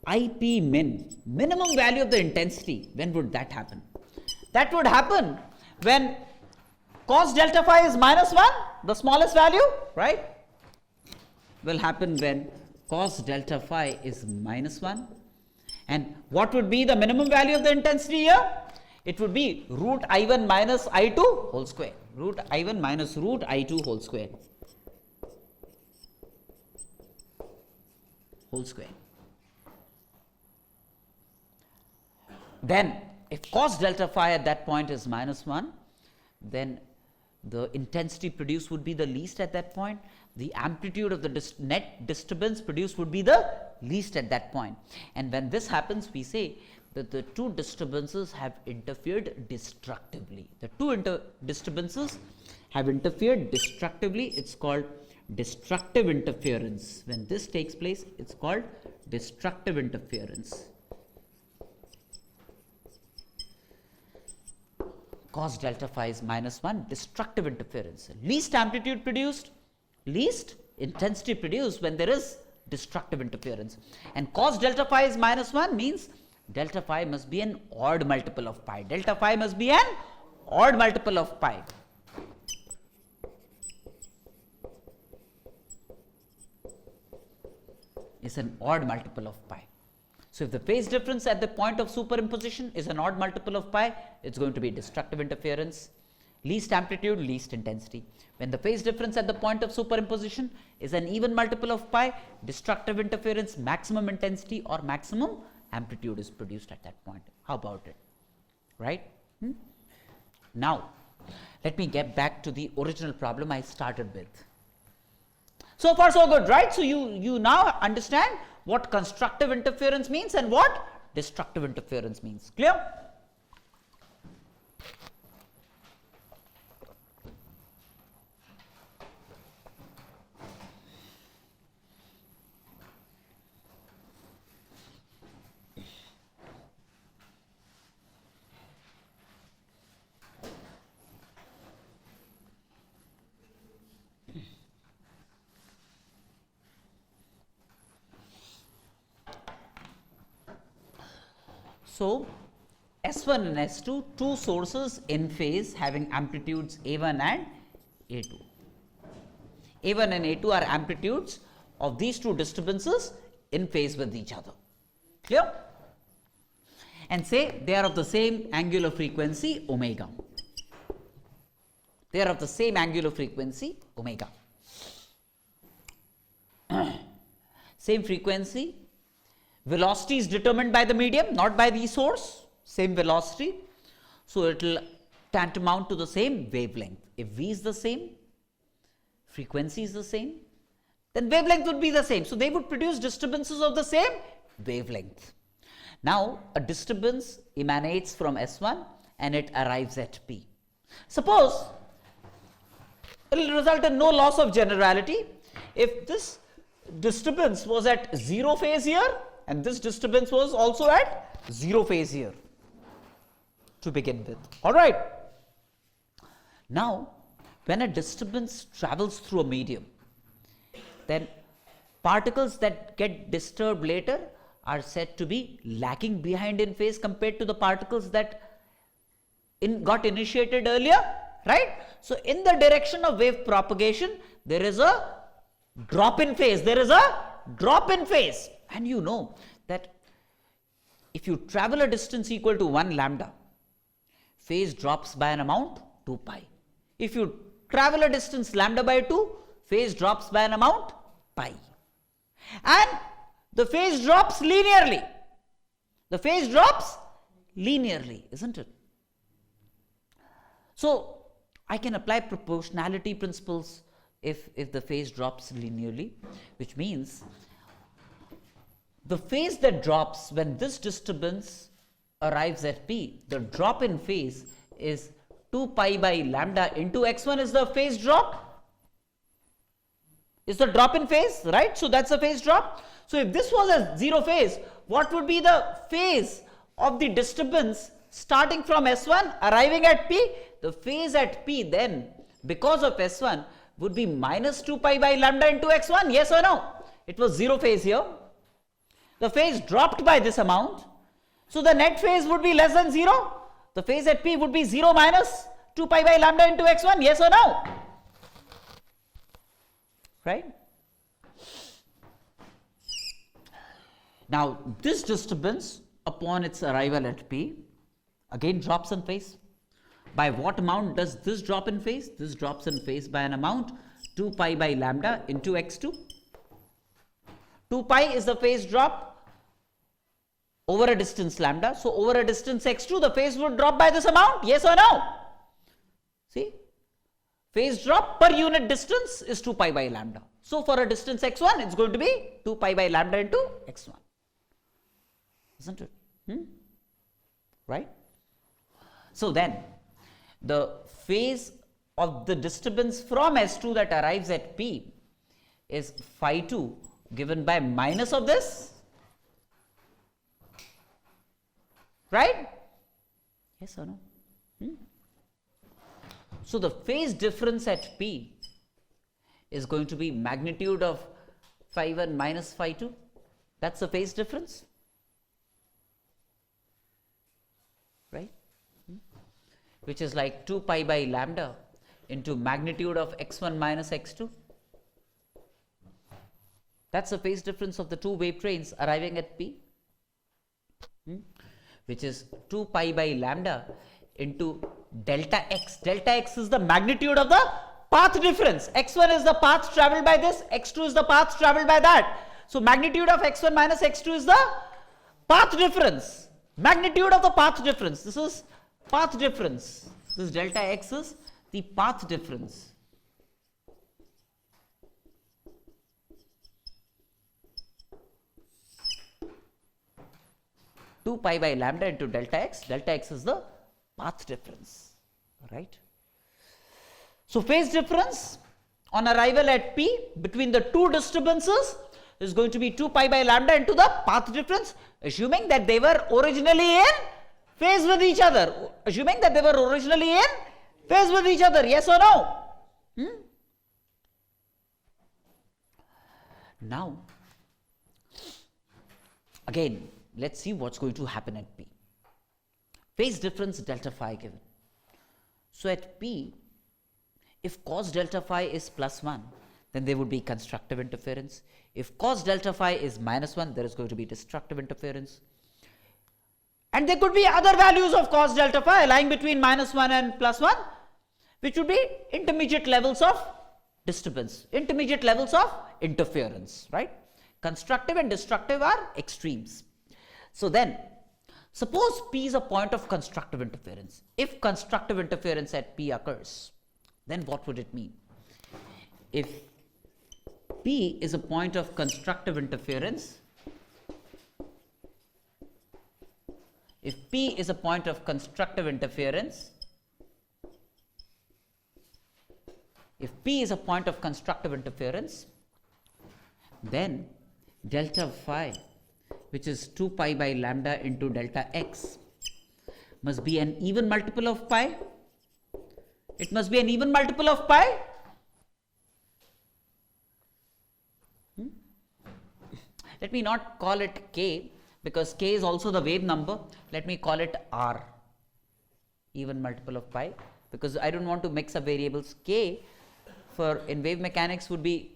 [SPEAKER 1] IP min, minimum value of the intensity, when would that happen? That would happen when cos delta phi is minus 1, the smallest value, right? Will happen when cos delta phi is minus 1. And what would be the minimum value of the intensity here? It would be root I1 minus I2 whole square. Root I1 minus root I2 whole square. Whole square. Then, if cos delta phi at that point is minus 1, then the intensity produced would be the least at that point. The amplitude of the net disturbance produced would be the least at that point. And when this happens, we say that the two disturbances have interfered destructively. The two disturbances have interfered destructively. It's called destructive interference. When this takes place, it's called destructive interference. Cos delta phi is minus 1, destructive interference. Least amplitude produced, least intensity produced when there is destructive interference. And cos delta phi is minus 1 means delta phi must be an odd multiple of pi. Delta phi must be an odd multiple of pi. Is an odd multiple of pi. So, if the phase difference at the point of superimposition is an odd multiple of pi, it's going to be destructive interference, least amplitude, least intensity. When the phase difference at the point of superimposition is an even multiple of pi, destructive interference, maximum intensity or maximum amplitude is produced at that point. How about it? Right? Now, let me get back to the original problem I started with. So far so good, right? So, you now understand what constructive interference means and what destructive interference means. Clear? So, S1 and S2, two sources in phase having amplitudes A1 and A2. A1 and A2 are amplitudes of these two disturbances in phase with each other. Clear? And say they are of the same angular frequency omega. They are of the same angular frequency omega. Same frequency. Velocity is determined by the medium, not by the source, same velocity. So, it will tantamount to the same wavelength. If V is the same, frequency is the same, then wavelength would be the same. So, they would produce disturbances of the same wavelength. Now, a disturbance emanates from S1 and it arrives at P. Suppose it will result in no loss of generality if this disturbance was at 0 phase here and this disturbance was also at 0 phase here to begin with. All right. Now, when a disturbance travels through a medium, then particles that get disturbed later are said to be lagging behind in phase compared to the particles that got initiated earlier, right? So, in the direction of wave propagation, there is a drop in phase. There is a drop in phase. And you know that if you travel a distance equal to 1 lambda, phase drops by an amount 2 pi. If you travel a distance lambda by 2, phase drops by an amount pi. And the phase drops linearly. The phase drops linearly, isn't it? So I can apply proportionality principles if the phase drops linearly, which means the phase that drops when this disturbance arrives at P, the drop in phase is 2 pi by lambda into x1 is the phase drop. Is the drop in phase, right? So that's the phase drop. So if this was a zero phase, what would be the phase of the disturbance starting from S1 arriving at P? The phase at P then, because of S1, would be minus 2 pi by lambda into x1, yes or no? It was zero phase here. The phase dropped by this amount. So the net phase would be less than 0. The phase at P would be 0 minus 2 pi by lambda into x1, yes or no? Right? Now this disturbance upon its arrival at P again drops in phase. By what amount does this drop in phase? This drops in phase by an amount 2 pi by lambda into x2. 2 pi is the phase drop over a distance lambda. So over a distance x2, the phase would drop by this amount, yes or no? See? Phase drop per unit distance is 2 pi by lambda. So for a distance x1, it's going to be 2 pi by lambda into x1. Isn't it? Right? So then, the phase of the disturbance from S2 that arrives at P is phi 2 given by minus of this. Right? Yes or no? So the phase difference at P is going to be magnitude of phi 1 minus phi 2. That's the phase difference. Right? Which is like 2 pi by lambda into magnitude of x1 minus x2. That's the phase difference of the two wave trains arriving at P, which is 2 pi by lambda into delta x. Delta x is the magnitude of the path difference. x1 is the path travelled by this, x2 is the path travelled by that. So magnitude of x1 minus x2 is the path difference. Magnitude of the path difference. This is path difference. This delta x is the path difference. Two pi by lambda into delta x. Delta x is the path difference. Right? So phase difference on arrival at P between the two disturbances is going to be 2 pi by lambda into the path difference, assuming that they were originally in phase with each other. Assuming that they were originally in phase with each other. Yes or no? Now, again, let's see what's going to happen at P. Phase difference delta phi given. So at P, if cos delta phi is plus 1, then there would be constructive interference. If cos delta phi is minus 1, there is going to be destructive interference. And there could be other values of cos delta phi lying between minus 1 and plus 1, which would be intermediate levels of disturbance, intermediate levels of interference, right? Constructive and destructive are extremes. So then, suppose P is a point of constructive interference. If constructive interference at P occurs, then what would it mean? If P is a point of constructive interference, if P is a point of constructive interference, if P is a point of constructive interference, then delta phi, which is 2 pi by lambda into delta x, must be an even multiple of pi. It must be an even multiple of pi. Let me not call it k, because k is also the wave number. Let me call it r, even multiple of pi, because I don't want to mix up variables. K for in wave mechanics would be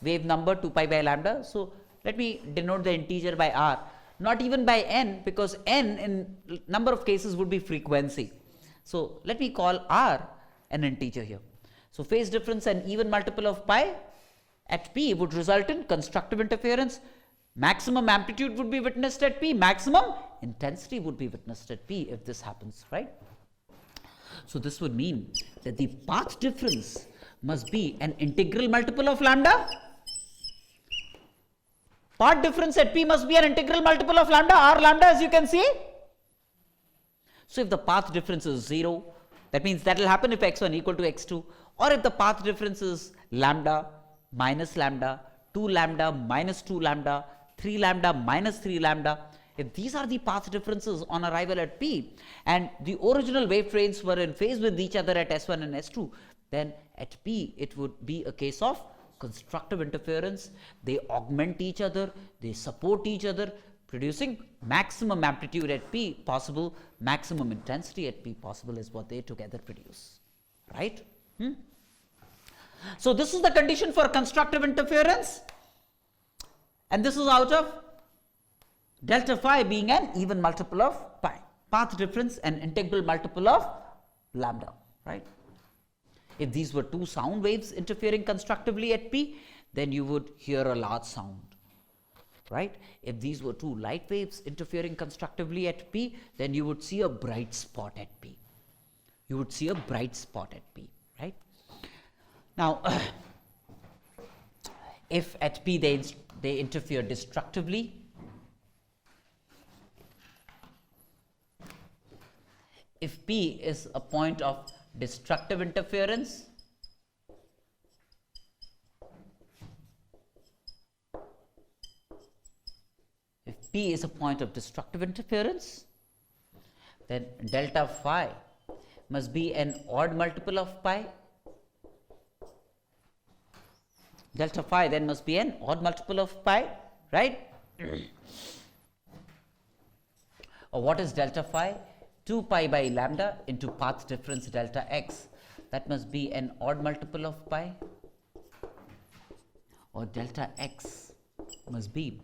[SPEAKER 1] wave number 2 pi by lambda. So let me denote the integer by r, not even by n, because n in number of cases would be frequency. So let me call r an integer here. So phase difference an even multiple of pi at P would result in constructive interference. Maximum amplitude would be witnessed at P, maximum intensity would be witnessed at P if this happens, right? So this would mean that the path difference must be an integral multiple of lambda. Path difference at P must be an integral multiple of lambda, r lambda, as you can see. So if the path difference is 0, that means that will happen if x1 equal to x2, or if the path difference is lambda minus lambda, 2 lambda minus 2 lambda, 3 lambda minus 3 lambda. If these are the path differences on arrival at P, and the original wave trains were in phase with each other at S1 and S2, then at P it would be a case of constructive interference. They augment each other, they support each other, producing maximum amplitude at P possible, maximum intensity at P possible is what they together produce, right? So this is the condition for constructive interference, and this is out of delta phi being an even multiple of pi, path difference an integral multiple of lambda, right? If these were two sound waves interfering constructively at P, then you would hear a large sound, right? If these were two light waves interfering constructively at P, then you would see a bright spot at P. You would see a bright spot at P, right? Now, if at P they interfere destructively, if P is a point of destructive interference, if P is a point of destructive interference, then delta phi must be an odd multiple of pi. Delta phi then must be an odd multiple of pi, right? Or what is delta phi? 2 pi by lambda into path difference delta x. That must be an odd multiple of pi, or delta x must be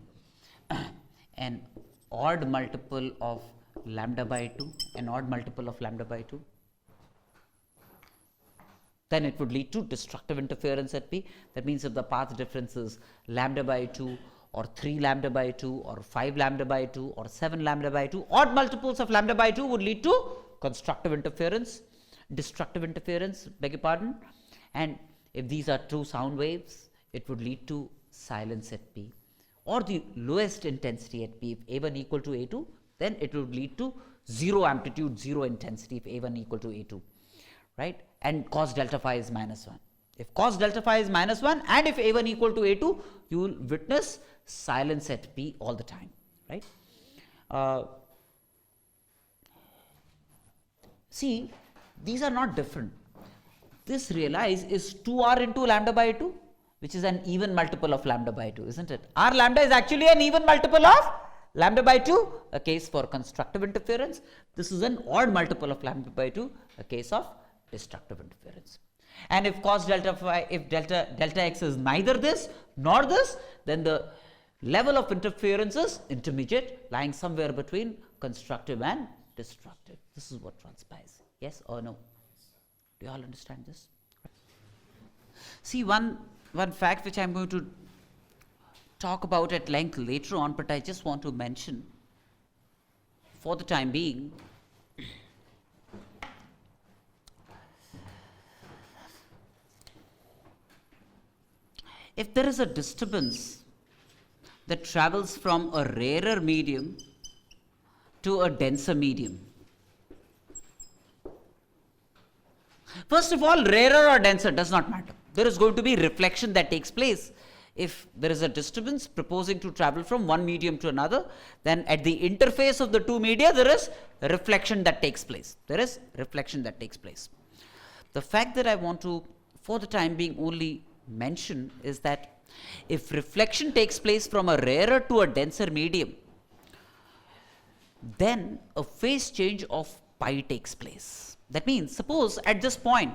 [SPEAKER 1] an odd multiple of lambda by 2, an odd multiple of lambda by 2. Then it would lead to destructive interference at P. That means if the path difference is lambda by 2, or 3 lambda by 2, or 5 lambda by 2, or 7 lambda by 2, odd multiples of lambda by 2 would lead to constructive interference, destructive interference, beg your pardon. And if these are true sound waves, it would lead to silence at P, or the lowest intensity at P. If A1 equal to A2, then it would lead to zero amplitude, zero intensity if A1 equal to A2, right? And cos delta phi is minus 1. If cos delta phi is minus 1 and if A1 equal to A2, you will witness silence at P all the time, right? See, these are not different. This, realize, is 2r into lambda by 2, which is an even multiple of lambda by 2, isn't it? R lambda is actually an even multiple of lambda by 2, a case for constructive interference. This is an odd multiple of lambda by 2, a case of destructive interference. And if cos delta phi, if delta x is neither this nor this, then the level of interference is intermediate, lying somewhere between constructive and destructive. This is what transpires. Yes or no? Do you all understand this? See, one fact which I am going to talk about at length later on, but I just want to mention for the time being. If there is a disturbance that travels from a rarer medium to a denser medium, first of all, rarer or denser does not matter. There is going to be reflection that takes place. If there is a disturbance proposing to travel from one medium to another, then at the interface of the two media, there is reflection that takes place. There is reflection that takes place. The fact that I want to, for the time being, only mention is that if reflection takes place from a rarer to a denser medium, then a phase change of pi takes place. That means, suppose at this point,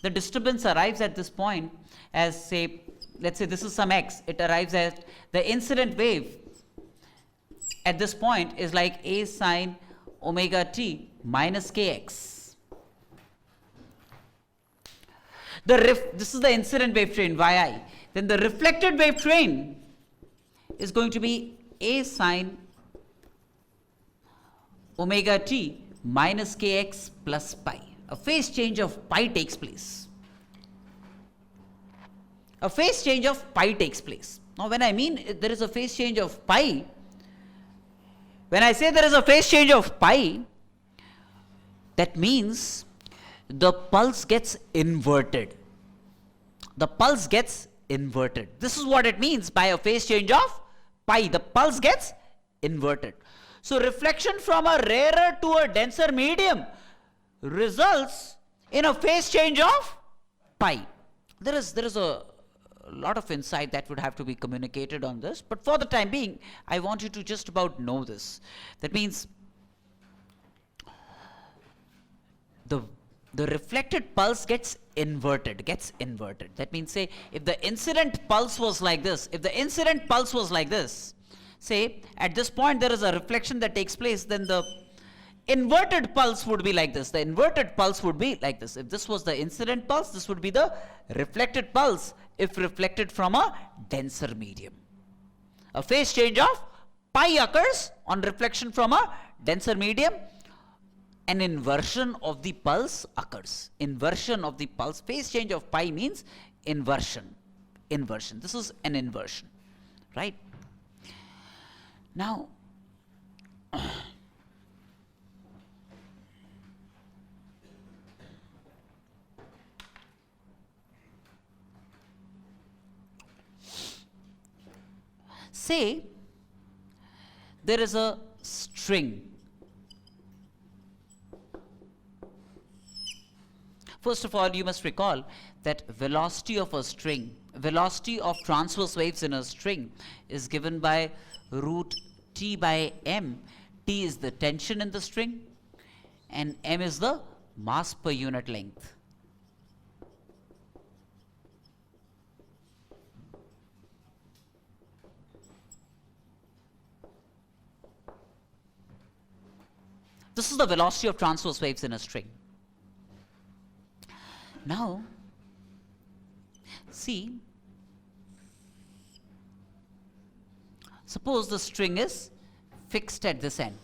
[SPEAKER 1] the disturbance arrives at this point as, say, let's say this is some x, it arrives at the incident wave at this point is like a sine omega t minus kx. This is the incident wave train yi. Then the reflected wave train is going to be a sine omega t minus kx plus pi, a phase change of pi takes place. A phase change of pi takes place. Now when I mean there is a phase change of pi, when I say there is a phase change of pi, that means the pulse gets inverted. The pulse gets inverted. This is what it means by a phase change of pi. The pulse gets inverted. So reflection from a rarer to a denser medium results in a phase change of pi. There is a lot of insight that would have to be communicated on this, but for the time being, I want you to just about know this. That means the reflected pulse gets inverted. That means, say, if the incident pulse was like this, say, at this point there is a reflection that takes place, then the inverted pulse would be like this. If this was the incident pulse, this would be the reflected pulse if reflected from a denser medium. A phase change of pi occurs on reflection from a denser medium. An inversion of the pulse occurs. Inversion of the pulse. Phase change of pi means inversion. This is an inversion, right? Now, say there is a string. First of all, you must recall that velocity of a string, velocity of transverse waves in a string is given by root T by m. T is the tension in the string and m is the mass per unit length. This is the velocity of transverse waves in a string. Now, see, suppose the string is fixed at this end.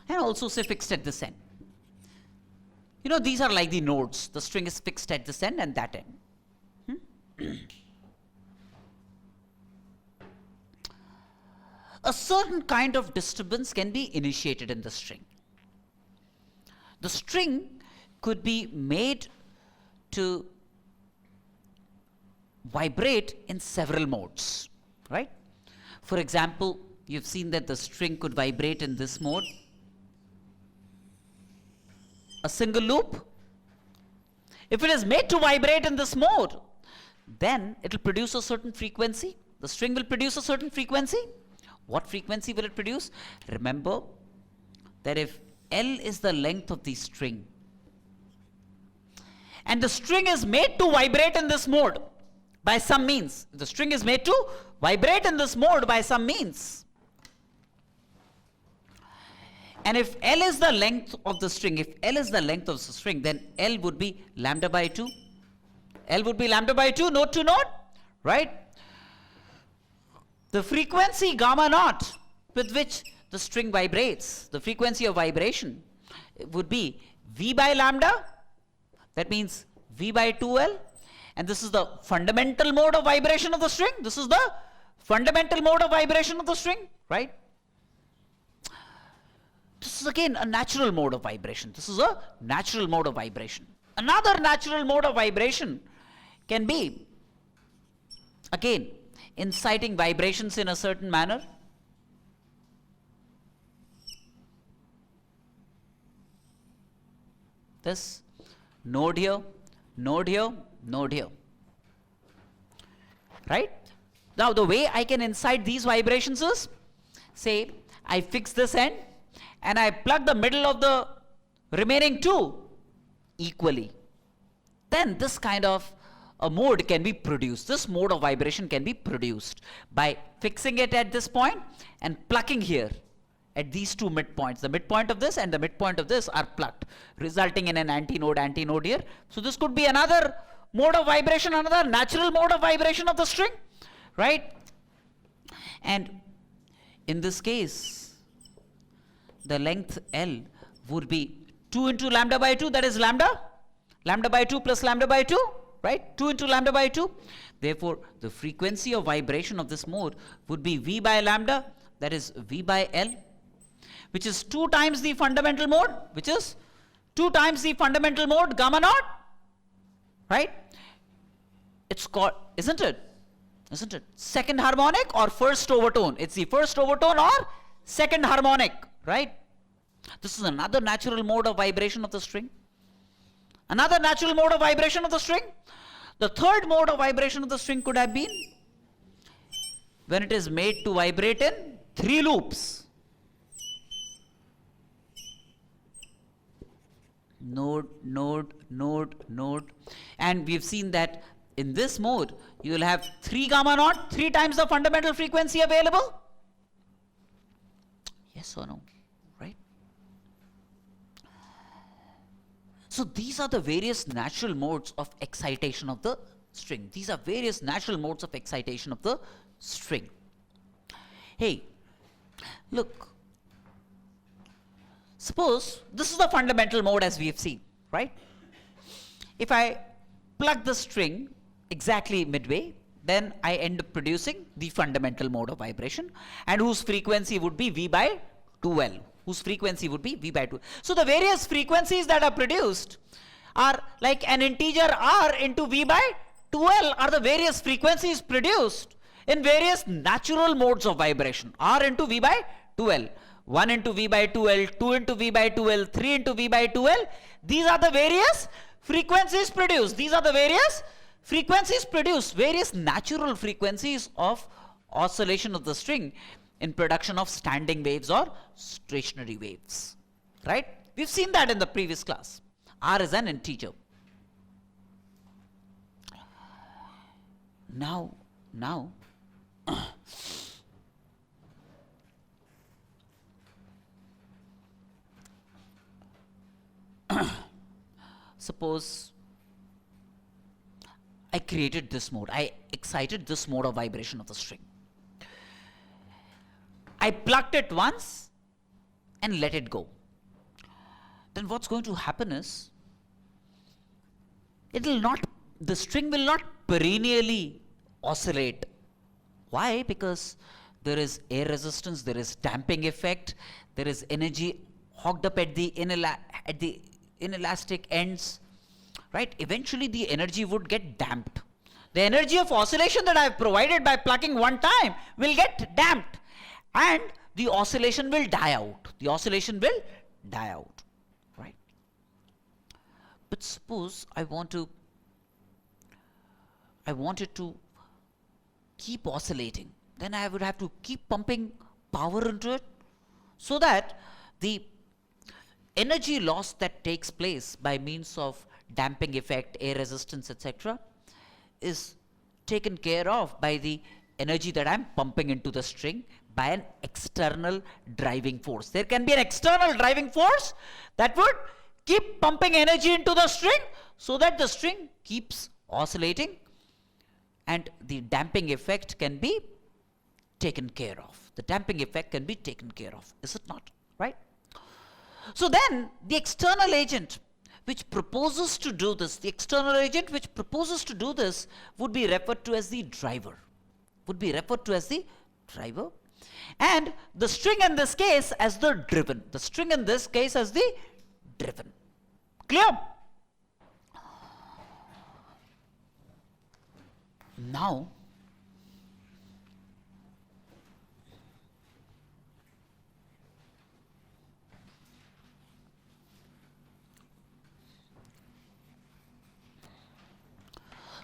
[SPEAKER 1] And also say fixed at this end. You know, these are like the nodes. The string is fixed at this end and that end. A certain kind of disturbance can be initiated in the string. The string could be made to vibrate in several modes, right? For example, you've seen that the string could vibrate in this mode, a single loop. If it is made to vibrate in this mode, then it will produce a certain frequency. The string will produce a certain frequency. What frequency will it produce? Remember that if L is the length of the string and the string is made to vibrate in this mode by some means, the string is made to vibrate in this mode by some means, and if L is the length of the string, then L would be lambda by 2. L would be lambda by 2, node to node, right? The frequency gamma naught with which the string vibrates, the frequency of vibration would be V by lambda. That means V by 2L. And this is the fundamental mode of vibration of the string. Right? This is again a natural mode of vibration. Another natural mode of vibration can be, again, inciting vibrations in a certain manner. This node here, node here, node here. Right? Now the way I can incite these vibrations is, say I fix this end and I plug the middle of the remaining two equally. Then this kind of a mode can be produced. This mode of vibration can be produced by fixing it at this point and plucking here at these two midpoints. The midpoint of this and the midpoint of this are plucked, resulting in an antinode here. So this could be another mode of vibration, another natural mode of vibration of the string, right? And in this case, the length L would be 2 into lambda by 2, that is lambda by 2 plus lambda by 2, right? 2 into lambda by 2. Therefore, the frequency of vibration of this mode would be V by lambda, that is V by L, which is 2 times the fundamental mode, which is 2 times the fundamental mode gamma naught, right? It's called, isn't it? Isn't it? Second harmonic or first overtone? It's the first overtone or second harmonic, right? This is another natural mode of vibration of the string. Another natural mode of vibration of the string. The third mode of vibration of the string could have been when it is made to vibrate in 3 loops. Node, node, node, node. And we've seen that in this mode, you will have 3 gamma naught, 3 times the fundamental frequency available. Yes or no? Right? So these are the various natural modes of excitation of the string. These are various natural modes of excitation of the string. Hey, look. Suppose this is the fundamental mode as we have seen, right? If I plug the string exactly midway, then I end up producing the fundamental mode of vibration, and whose frequency would be V by 2L. Whose frequency would be V by 2. So the various frequencies that are produced are like an integer R into V by 2L are the various frequencies produced in various natural modes of vibration. R into V by 2L. 1 into V by 2L, 2 into V by 2L, 3 into V by 2L. These are the various frequencies produced. These are the various frequencies produced, various natural frequencies of oscillation of the string in production of standing waves or stationary waves. Right? We've seen that in the previous class. R is an integer. Now, suppose I created this mode. I excited this mode of vibration of the string. I plucked it once and let it go. Then what's going to happen is, the string will not perennially oscillate. Why? Because there is air resistance, there is damping effect, there is energy hogged up at the inelastic ends, right? Eventually the energy would get damped. The energy of oscillation that I have provided by plucking one time will get damped, and the oscillation will die out. The oscillation will die out, right? But suppose I wanted to keep oscillating. Then I would have to keep pumping power into it, so that the energy loss that takes place by means of damping effect, air resistance, etc., is taken care of by the energy that I'm pumping into the string by an external driving force. There can be an external driving force that would keep pumping energy into the string so that the string keeps oscillating, and the damping effect can be taken care of. The damping effect can be taken care of, is it not? Right? So then the external agent which proposes to do this, would be referred to as the driver. And the string in this case as the driven. Clear? Now,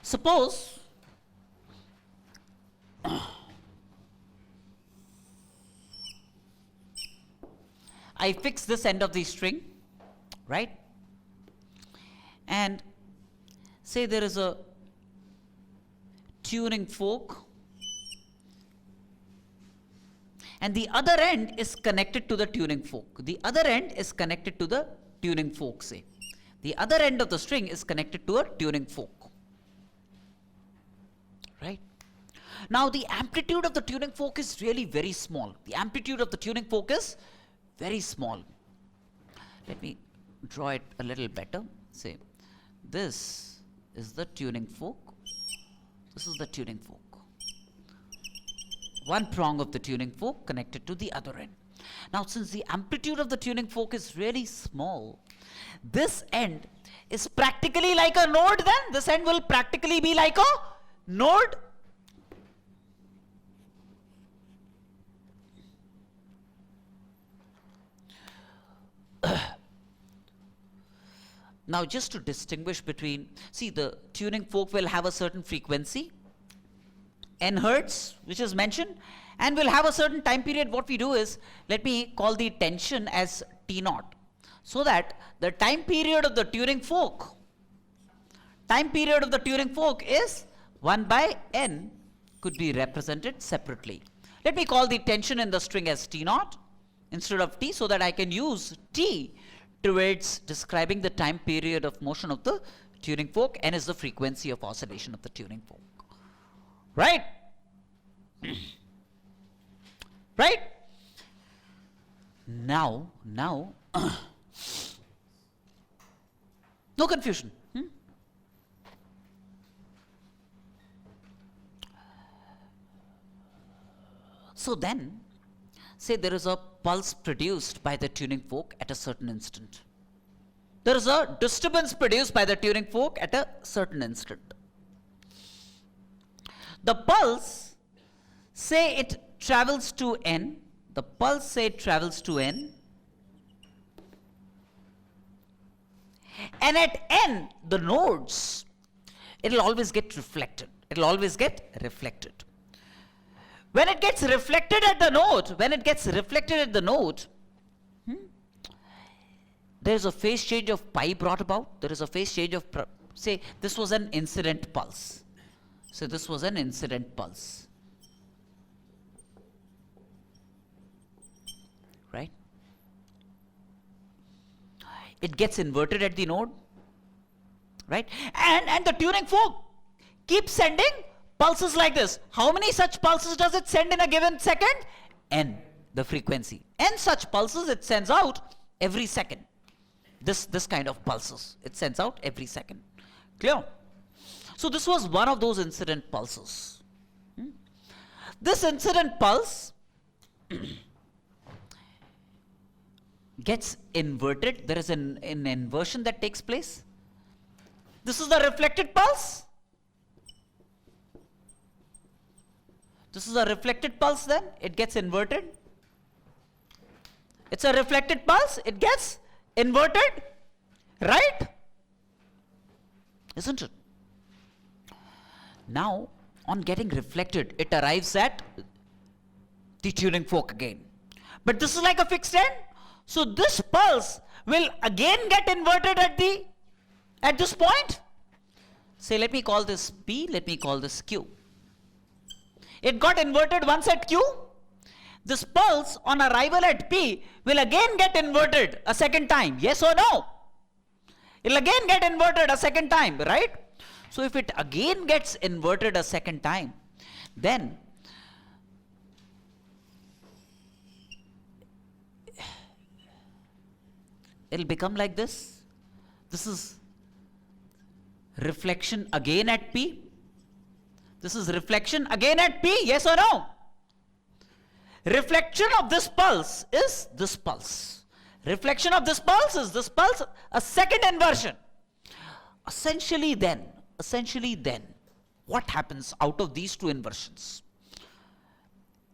[SPEAKER 1] suppose I fix this end of the string, right? And say there is a tuning fork, and the other end is connected to the tuning fork. The other end of the string is connected to a tuning fork. Right? Now the amplitude of the tuning fork is really very small. very small. Let me draw it a little better. Say, this is the tuning fork. This is the tuning fork. One prong of the tuning fork connected to the other end. Now, since the amplitude of the tuning fork is really small, this end is practically like a node then. This end will practically be like a node. Now, just to distinguish between, see, the tuning fork will have a certain frequency, n hertz, which is mentioned, and will have a certain time period. What we do is, let me call the tension as T naught, so that the time period of the tuning fork is 1 by n, could be represented separately. Let me call the tension in the string as T naught instead of T, so that I can use T towards describing the time period of motion of the tuning fork. N is the frequency of oscillation of the tuning fork. Right? Right? Now, no confusion. So then, say there is a pulse produced by the tuning fork at a certain instant. There is a disturbance produced by the tuning fork at a certain instant. The pulse, say it travels to n. The pulse, say it travels to n. And at n, the nodes, it will always get reflected. It will always get reflected. When it gets reflected at the node, there is a phase change of pi brought about. There is a phase change of, say, this was an incident pulse. So this was an incident pulse. Right? It gets inverted at the node. Right? And the tuning fork keeps sending pulses like this. How many such pulses does it send in a given second? N, the frequency. N such pulses it sends out every second. This kind of pulses it sends out every second. Clear? So this was one of those incident pulses. This incident pulse gets inverted. There is an inversion that takes place. This is the reflected pulse. This is a reflected pulse then. It gets inverted. It's a reflected pulse. It gets inverted. Right? Isn't it? Now, on getting reflected, it arrives at the tuning fork again. But this is like a fixed end. So this pulse will again get inverted at this point. Say, let me call this P, let me call this Q. It got inverted once at Q. This pulse on arrival at P will again get inverted a second time. Yes or no? It will again get inverted a second time, right? So if it again gets inverted a second time, then it will become like this. This is reflection again at P. This is reflection again at P, yes or no? Reflection of this pulse is this pulse. Reflection of this pulse is this pulse, a second inversion. Essentially then, what happens out of these two inversions?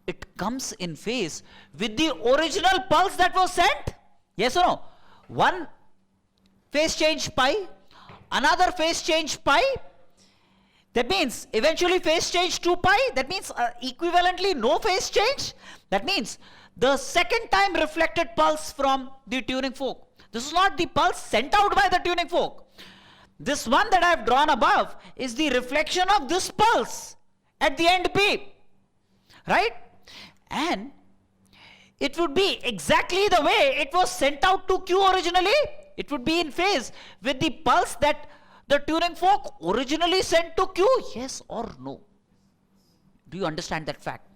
[SPEAKER 1] It comes in phase with the original pulse that was sent, yes or no? One phase change pi, another phase change pi. That means eventually phase change 2 pi. That means equivalently no phase change. That means the second time reflected pulse from the tuning fork. This is not the pulse sent out by the tuning fork. This one that I have drawn above is the reflection of this pulse at the end P. Right? And it would be exactly the way it was sent out to Q originally. It would be in phase with the pulse that the tuning fork originally sent to Q, yes or no? Do you understand that fact?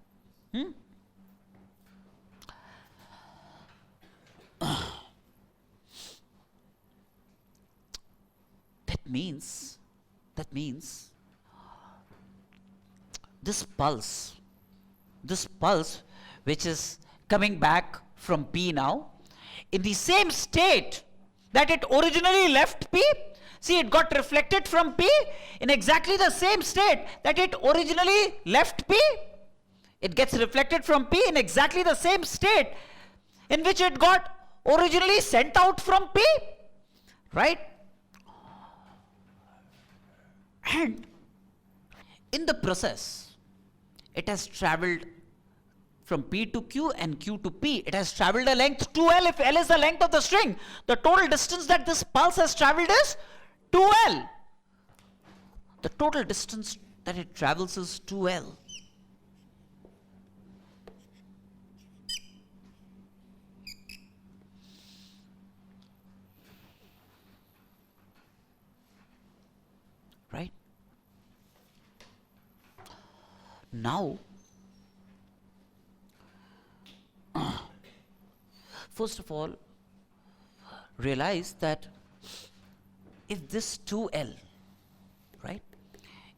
[SPEAKER 1] means this pulse which is coming back from P now, in the same state that it originally left P, see, it got reflected from P in exactly the same state that it originally left P. It gets reflected from P in exactly the same state in which it got originally sent out from P, right? And in the process, it has traveled from P to Q and Q to P. It has traveled a length 2L. If L is the length of the string, the total distance that this pulse has traveled is 2L. The total distance that it travels is 2L. Right? Now, first of all, realize that if this 2L, right,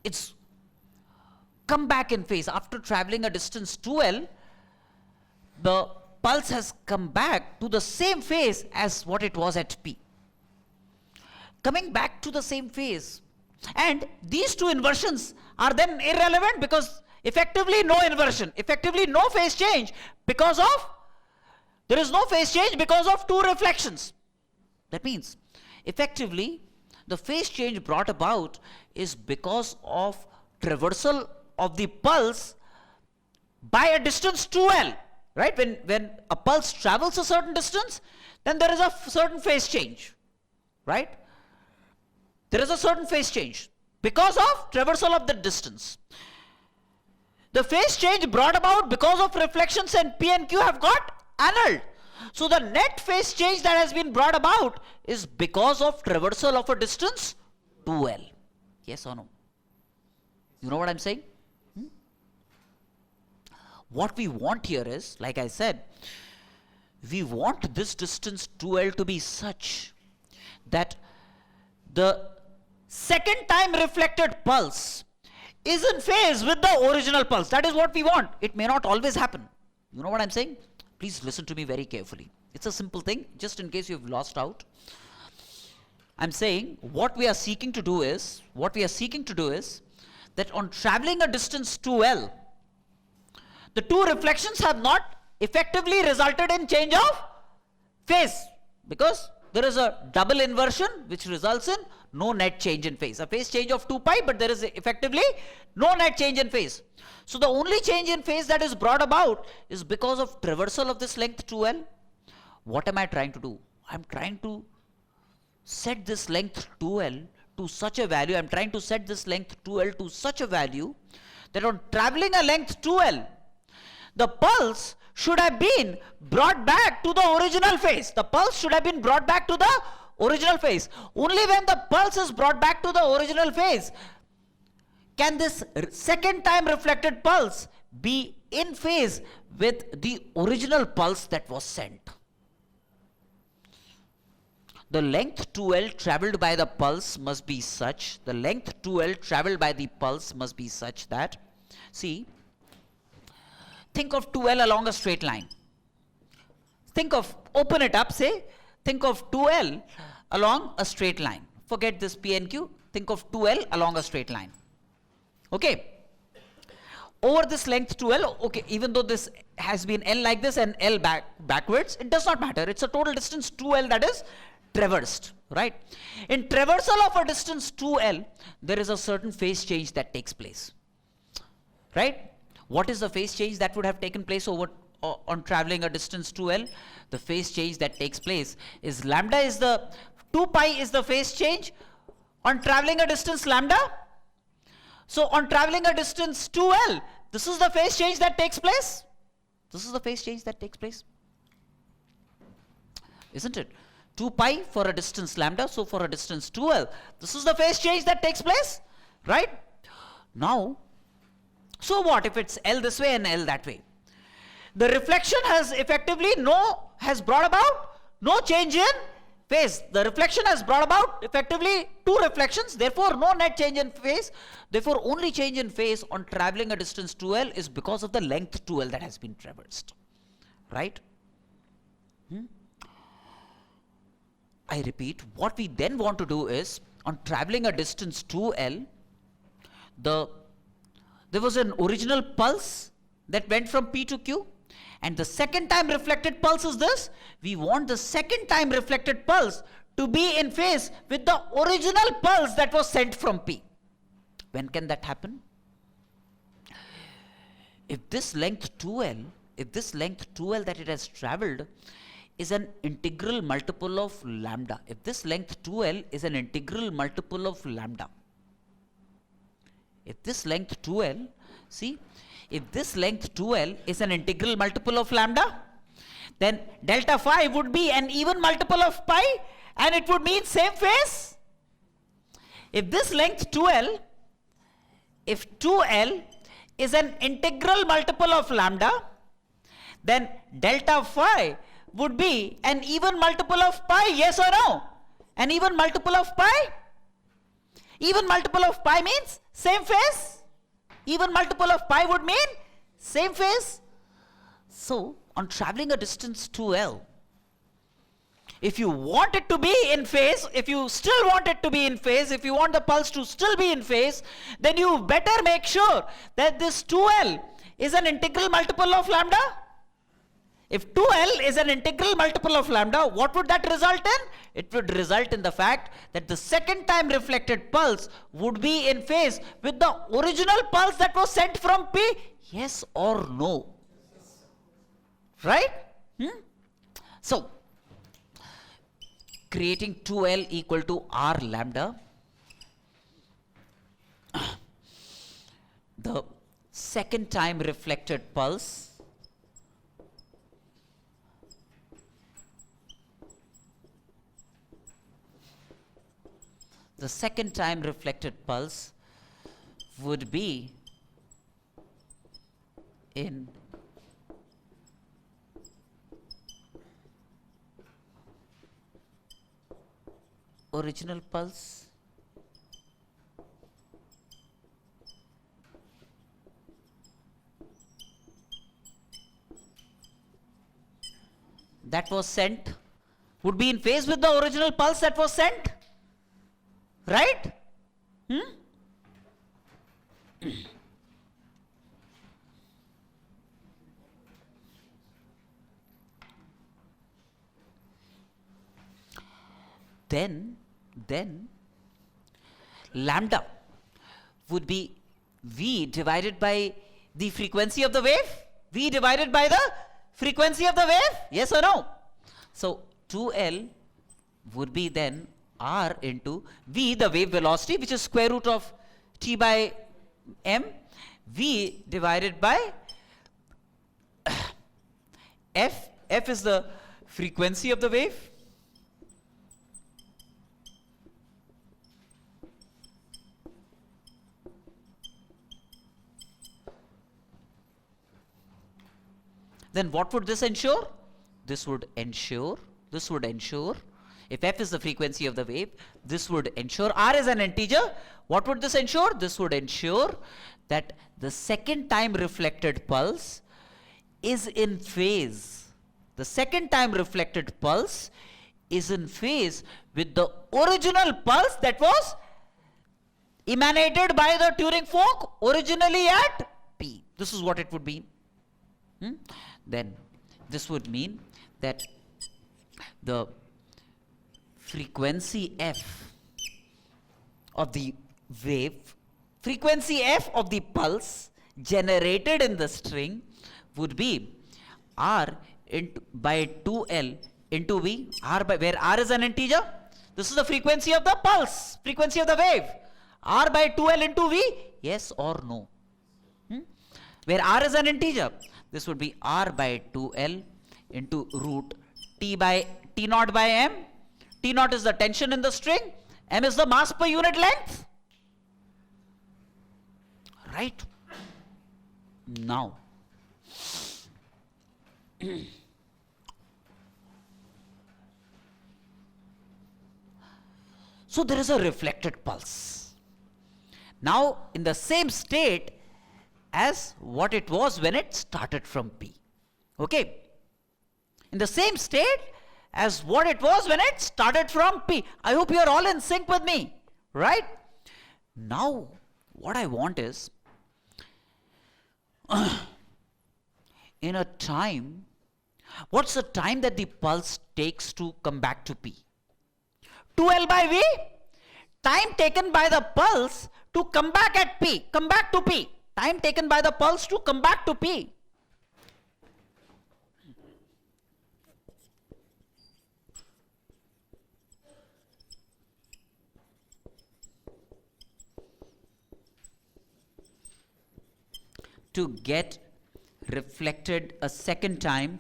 [SPEAKER 1] it's come back in phase after traveling a distance 2L, the pulse has come back to the same phase as what it was at P. Coming back to the same phase. And these two inversions are then irrelevant because effectively no inversion, effectively no phase change because of, there is no phase change because of two reflections. That means, effectively, the phase change brought about is because of traversal of the pulse by a distance 2L, right? When a pulse travels a certain distance, then there is a certain phase change, right? There is a certain phase change because of traversal of the distance. The phase change brought about because of reflections and P and Q have got annulled. So the net phase change that has been brought about is because of traversal of a distance 2L. Yes or no? You know what I'm saying? What we want here is, like I said, we want this distance 2L to be such that the second time reflected pulse is in phase with the original pulse. That is what we want. It may not always happen. You know what I'm saying? Please listen to me very carefully. It's a simple thing, just in case you've lost out. I'm saying what we are seeking to do is that on traveling a distance 2L, the two reflections have not effectively resulted in change of phase because there is a double inversion which results in no net change in phase. A phase change of 2 pi, but there is effectively no net change in phase. So the only change in phase that is brought about is because of traversal of this length 2L. What am I trying to do? I'm trying to set this length 2L to such a value. I'm trying to set this length 2L to such a value that on traveling a length 2L, the pulse should have been brought back to the original phase. The pulse should have been brought back to the original phase. Only when the pulse is brought back to the original phase can this second time reflected pulse be in phase with the original pulse that was sent. The length 2L traveled by the pulse must be such, the length 2L traveled by the pulse must be such that, see, think of 2L along a straight line. Think of, open it up, say, think of 2L along a straight line. Forget this P and Q, think of 2L along a straight line. Okay. Over this length 2L, okay, even though this has been L like this and L backwards, it does not matter. It's a total distance 2L that is traversed, right? In traversal of a distance 2L, there is a certain phase change that takes place, right? What is the phase change that would have taken place over on traveling a distance 2L? The phase change that takes place is lambda is the 2 pi is the phase change on traveling a distance lambda. So on traveling a distance 2L, this is the phase change that takes place. This is the phase change that takes place, isn't it? 2 pi for a distance lambda, so for a distance 2L, this is the phase change that takes place, right? Now, so what if it's L this way and L that way? The reflection has effectively has brought about no change in phase. The reflection has brought about effectively 2 reflections, therefore no net change in phase. Therefore only change in phase on traveling a distance 2l is because of the length 2l that has been traversed. Right? I repeat, what we then want to do is, on traveling a distance 2l, there was an original pulse that went from P to Q, and the second time reflected pulse is this. We want the second time reflected pulse to be in phase with the original pulse that was sent from P. When can that happen? If this length 2l that it has traveled is an integral multiple of lambda, if this length 2l is an integral multiple of lambda, if this length 2l, see, if this length 2l is an integral multiple of lambda, then delta phi would be an even multiple of pi, and it would mean same phase. If this length 2l, if 2l is an integral multiple of lambda, then delta phi would be an even multiple of pi, yes or no? An even multiple of pi? Even multiple of pi means same phase. Even multiple of pi would mean same phase. So, on traveling a distance 2l, if you want it to be in phase, if you still want it to be in phase, if you want the pulse to still be in phase, then you better make sure that this 2l is an integral multiple of lambda. If 2l is an integral multiple of lambda, what would that result in? It would result in the fact that the second time reflected pulse would be in phase with the original pulse that was sent from P, yes or no? Right? So, creating 2l equal to r lambda, the second time reflected pulse would be in original pulse that was sent, would be in phase with the original pulse that was sent. Right? Then lambda would be V divided by the frequency of the wave. V divided by the frequency of the wave. Yes or no? So 2L would be then R into V, the wave velocity, which is square root of T by M, V divided by F. F is the frequency of the wave. Then what would this ensure? This would ensure, if F is the frequency of the wave, this would ensure, R is an integer. What would this ensure? This would ensure that the second time reflected pulse is in phase. The second time reflected pulse is in phase with the original pulse that was emanated by the Turing fork originally at P. This is what it would mean. Then this would mean that the frequency F of the wave, frequency F of the pulse generated in the string would be R by 2L into V, where R is an integer. This is the frequency of the pulse, frequency of the wave. R by 2L into V, yes or no? Where R is an integer, this would be R by 2L into root T naught by M. T naught is the tension in the string. M is the mass per unit length. Right? Now, So there is a reflected pulse. Now in the same state as what it was when it started from P. Okay? In the same state as what it was when it started from P. I hope you are all in sync with me, right? Now, what I want is, in a time, what's the time that the pulse takes to come back to P? 2L by V, time taken by the pulse to come back at P, come back to P. Time taken by the pulse to come back to P. To get reflected a second time,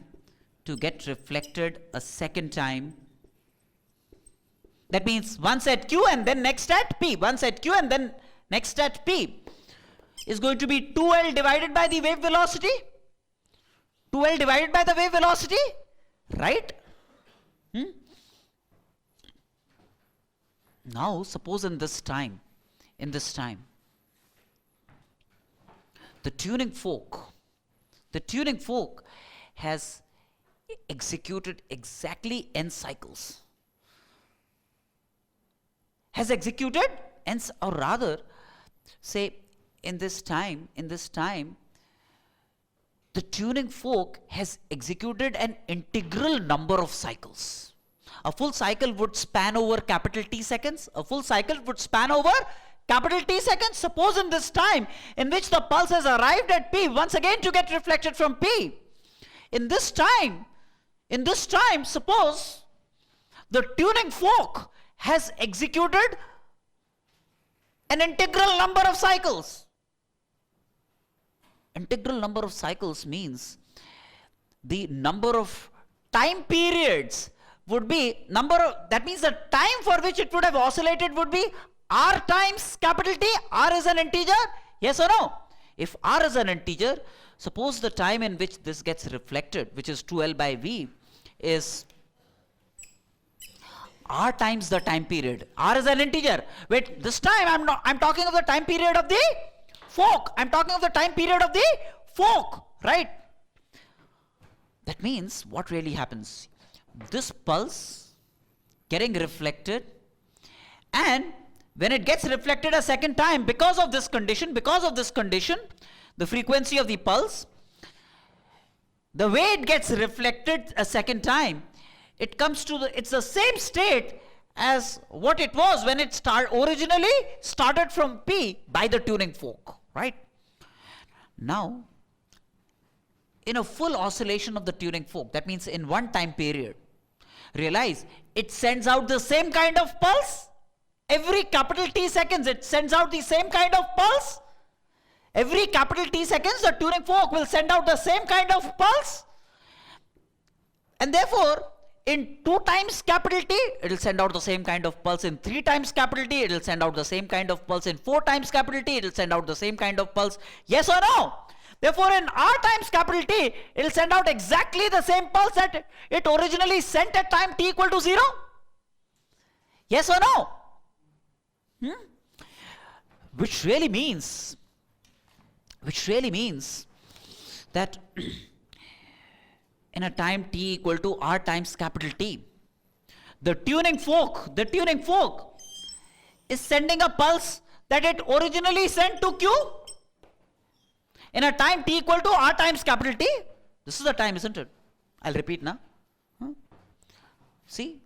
[SPEAKER 1] that means once at Q and then next at P, once at Q and then next at P, is going to be 2L divided by the wave velocity, 2L divided by the wave velocity, right? Now suppose in this time, the tuning fork has executed exactly n cycles. Has executed n, or rather, say in this time, the tuning fork has executed an integral number of cycles. A full cycle would span over capital T seconds. Suppose in this time in which the pulse has arrived at P, once again to get reflected from P. In this time, suppose the tuning fork has executed an integral number of cycles. Integral number of cycles means the number of time periods would be that means the time for which it would have oscillated would be R times capital T. R is an integer, yes or no? If R is an integer, suppose the time in which this gets reflected, which is 2L by V, is R times the time period. R is an integer. Wait, this time I'm talking of the time period of the fork. Right? That means what really happens? This pulse getting reflected, and when it gets reflected a second time, because of this condition, the frequency of the pulse, the way it gets reflected a second time, it's the same state as what it was when it originally started from P by the tuning fork, right? Now, in a full oscillation of the tuning fork, that means in one time period, realize it sends out the same kind of pulse. Every capital T seconds, it sends out the same kind of pulse. Every capital T seconds, the tuning fork will send out the same kind of pulse. And therefore, in 2 times capital T, it will send out the same kind of pulse. In 3 times capital T, it will send out the same kind of pulse. In 4 times capital T, it will send out the same kind of pulse. Yes or no? Therefore, in R times capital T, it will send out exactly the same pulse that it originally sent at time t equal to 0. Yes or no? Which really means that in a time t equal to R times capital T, the tuning fork is sending a pulse that it originally sent to Q. In a time t equal to R times capital T, this is the time, isn't it? I'll repeat now. See?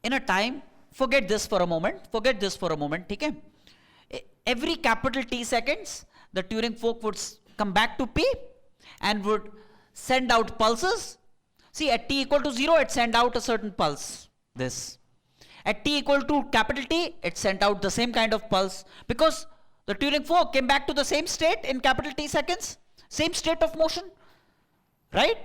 [SPEAKER 1] In a time, forget this for a moment, okay? Every capital T seconds, the tuning fork would come back to P and would send out pulses. See, at t equal to 0, it sent out a certain pulse, this. At t equal to capital T, it sent out the same kind of pulse, because the tuning fork came back to the same state in capital T seconds, same state of motion, right?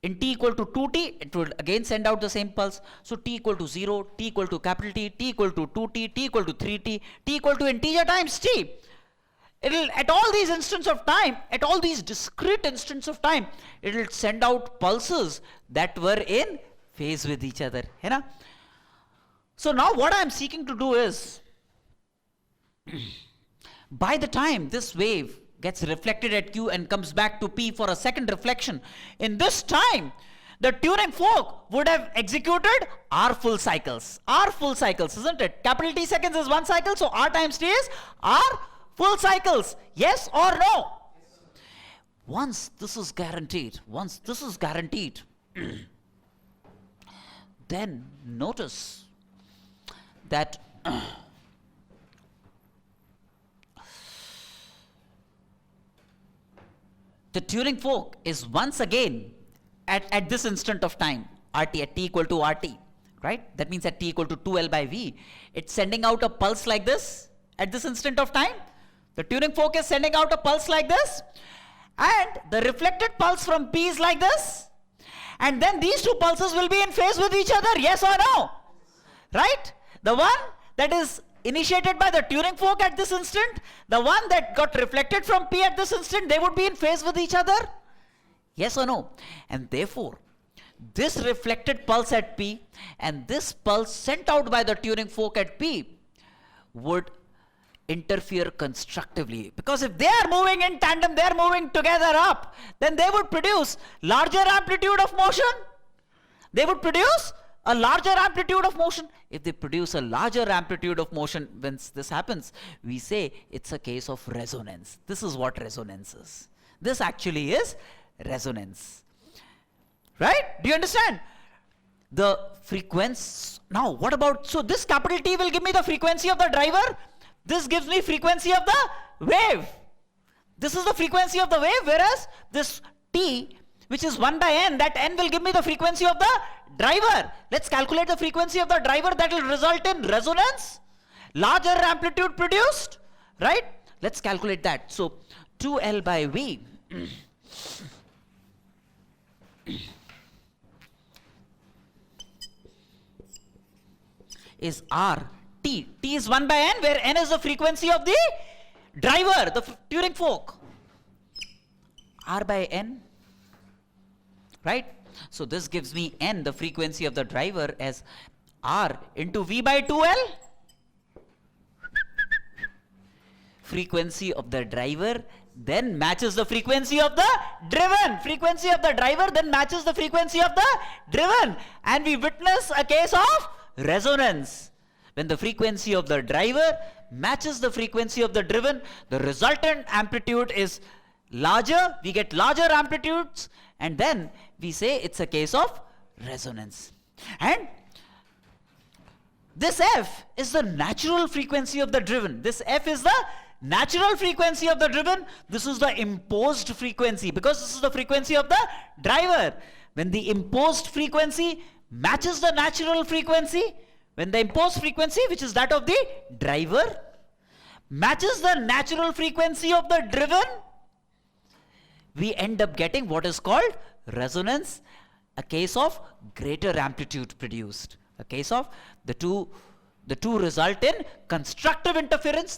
[SPEAKER 1] In t equal to 2t, it would again send out the same pulse. So t equal to 0, t equal to capital T, t equal to 2t, t equal to 3t, t equal to integer times t. It'll, at all these instants of time, at all these discrete instants of time, it'll send out pulses that were in phase with each other. है ना? So now what I am seeking to do is, by the time this wave gets reflected at Q and comes back to P for a second reflection, in this time, the tuning fork would have executed R full cycles. R full cycles, isn't it? Capital T seconds is 1 cycle, so R times T is R full cycles. Yes or no? Once this is guaranteed, then notice that the tuning fork is once again at this instant of time, RT, at t equal to RT, right? That means at t equal to 2L by V, it's sending out a pulse like this at this instant of time. The tuning fork is sending out a pulse like this, and the reflected pulse from P is like this, and then these two pulses will be in phase with each other, yes or no? Right? The one that is initiated by the tuning fork at this instant, the one that got reflected from P at this instant, they would be in phase with each other? Yes or no? And therefore, this reflected pulse at P and this pulse sent out by the tuning fork at P would interfere constructively, because if they are moving in tandem, they are moving together up, then they would produce larger amplitude of motion. They would produce a larger amplitude of motion. If they produce a larger amplitude of motion, when this happens, we say it's a case of resonance. This is what resonance is. This actually is resonance. Right? Do you understand? The frequency. Now, what about, so this capital T will give me the frequency of the driver. This gives me frequency of the wave. This is the frequency of the wave, whereas this T, which is 1 by N, that N will give me the frequency of the driver. Let's calculate the frequency of the driver. That will result in resonance, larger amplitude produced, right? Let's calculate that. So 2L by V is R. T. T is 1 by N, where N is the frequency of the driver, the tuning fork. R by N, right? So this gives me N, the frequency of the driver, as R into V by 2L. Frequency of the driver then matches the frequency of the driven. Frequency of the driver then matches the frequency of the driven. And we witness a case of resonance. When the frequency of the driver matches the frequency of the driven, the resultant amplitude is larger, we get larger amplitudes, and then we say it's a case of resonance. And this F is the natural frequency of the driven. This F is the natural frequency of the driven. This is the imposed frequency, because this is the frequency of the driver. When the imposed frequency matches the natural frequency, when the imposed frequency, which is that of the driver, matches the natural frequency of the driven, we end up getting what is called resonance, a case of greater amplitude produced. A case of the two result in constructive interference,